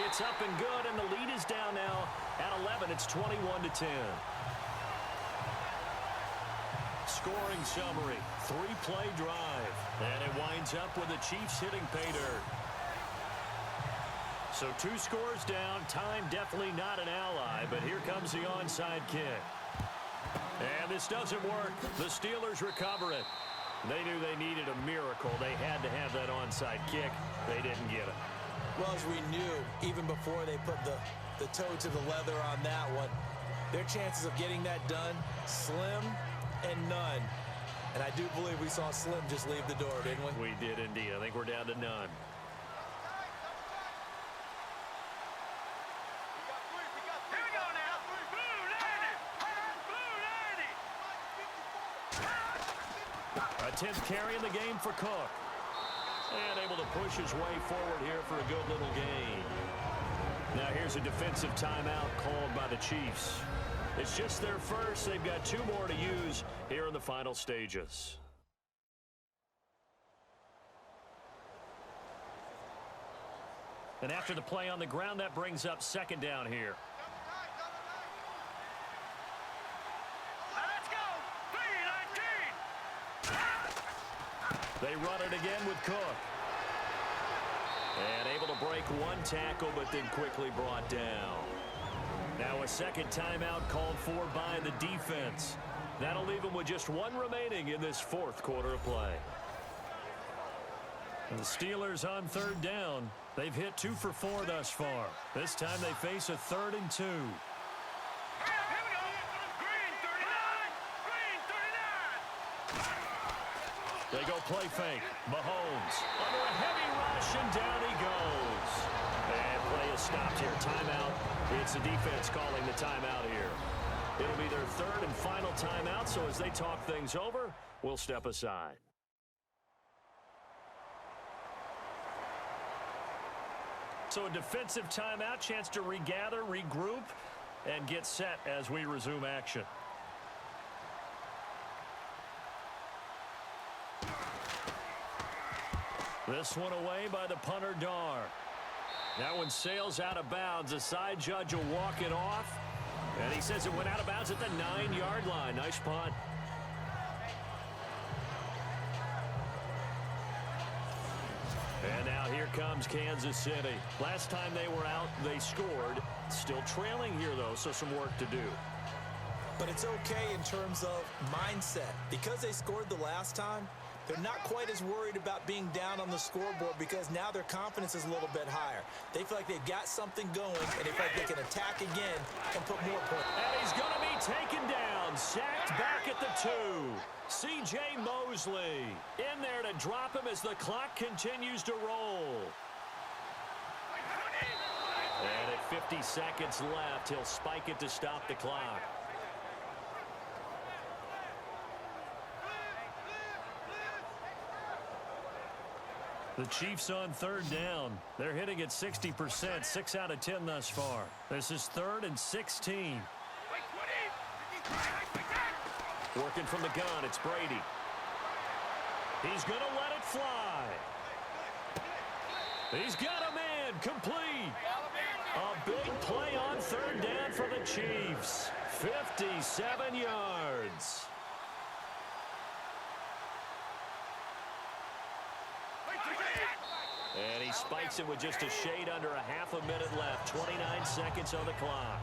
It's up and good, and the lead is down now at 11. It's 21-10. Scoring summary, 3-play drive. And it winds up with the Chiefs hitting pay dirt. So 2 scores down. Time definitely not an ally, but here comes the onside kick. And this doesn't work. The Steelers recover it. They knew they needed a miracle. They had to have that onside kick. They didn't get it. Well, as we knew, even before they put the toe to the leather on that one, their chances of getting that done, slim and none. And I do believe we saw Slim just leave the door, didn't we? We did indeed. I think we're down to none. Here we go now. Blue 90. Blue 90. A 10th carry in the game for Cook. And able to push his way forward here for a good little gain. Now here's a defensive timeout called by the Chiefs. It's just their first. They've got 2 more to use here in the final stages. And after the play on the ground, that brings up 2nd down here. Let's go. 3-19. They run it again with Cook. And able to break 1 tackle, but then quickly brought down. Now a 2nd timeout called for by the defense. That'll leave them with just 1 remaining in this 4th quarter of play. And the Steelers on 3rd down. They've hit 2 for 4 thus far. This time they face a 3rd and 2. Here we go. Green 39. Green 39. They go play fake. Mahomes under a heavy rush, and down he goes. And play is stopped here. Timeout. It's the defense calling the timeout here. It'll be their 3rd and final timeout, so as they talk things over, we'll step aside. So a defensive timeout, chance to regather, regroup, and get set as we resume action. This one away by the punter, Dar. That one sails out of bounds. The side judge will walk it off. And he says it went out of bounds at the 9-yard line. Nice punt. And now here comes Kansas City. Last time they were out, they scored. Still trailing here, though, so some work to do. But it's okay in terms of mindset. Because they scored the last time, they're not quite as worried about being down on the scoreboard because now their confidence is a little bit higher. They feel like they've got something going, and they feel like they can attack again and put more points. And he's going to be taken down. Sacked back at the 2. C.J. Mosley in there to drop him as the clock continues to roll. And at 50 seconds left, he'll spike it to stop the clock. The Chiefs on 3rd down. They're hitting at 60%, 6 out of 10 thus far. This is 3rd and 16. Working from the gun, it's Brady. He's going to let it fly. He's got a man, complete. A big play on 3rd down for the Chiefs. 57 yards. And he spikes it with just a shade under a half a minute left. 29 seconds on the clock.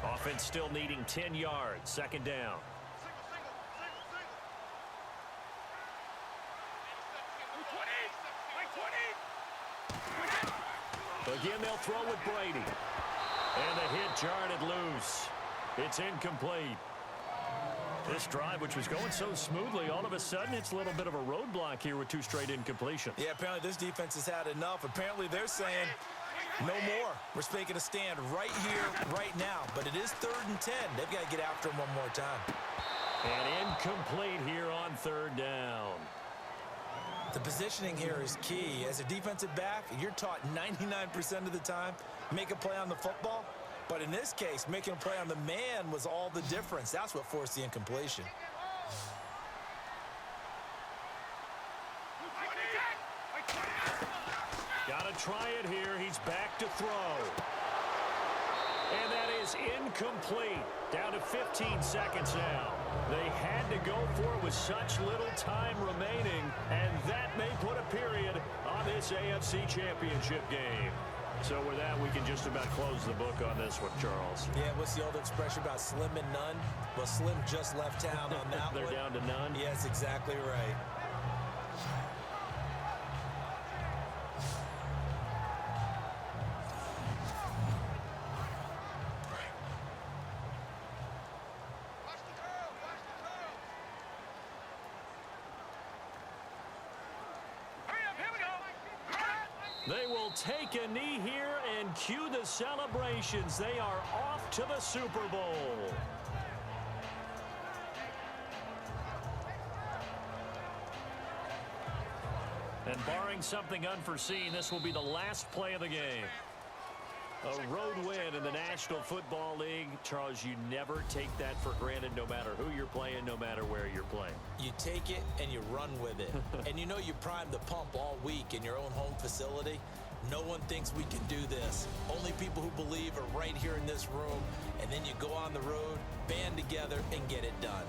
Offense still needing 10 yards. 2nd down. Again, they'll throw with Brady. And the hit jarred it loose. It's incomplete. This drive, which was going so smoothly, all of a sudden it's a little bit of a roadblock here with 2 straight incompletions. Yeah, apparently this defense has had enough. Apparently they're saying, no more. We're making a stand right here, right now. But it is 3rd and 10. They've got to get after him one more time. And incomplete here on 3rd down. The positioning here is key. As a defensive back, you're taught 99% of the time, make a play on the football. But in this case, making a play on the man was all the difference. That's what forced the incompletion. to try it here. He's back to throw. And that is incomplete. Down to 15 seconds now. They had to go for it with such little time remaining, and that may put a period on this AFC Championship game. So with that, we can just about close the book on this one, Charles. Yeah, what's the old expression about slim and none? Well, Slim just left town on that They're one. down to none? Yes, exactly right. They will take a knee here and cue the celebrations. They are off to the Super Bowl. And barring something unforeseen, this will be the last play of the game. A road win in the National Football League. Charles, you never take that for granted, no matter who you're playing, no matter where you're playing. You take it and you run with it. And you know you primed the pump all week in your own home facility. No one thinks we can do this. Only people who believe are right here in this room. And then you go on the road, band together, and get it done.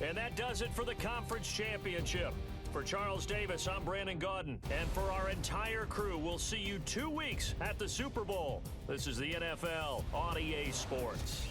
And that does it for the conference championship. For Charles Davis, I'm Brandon Gaudin. And for our entire crew, we'll see you 2 weeks at the Super Bowl. This is the NFL on EA Sports.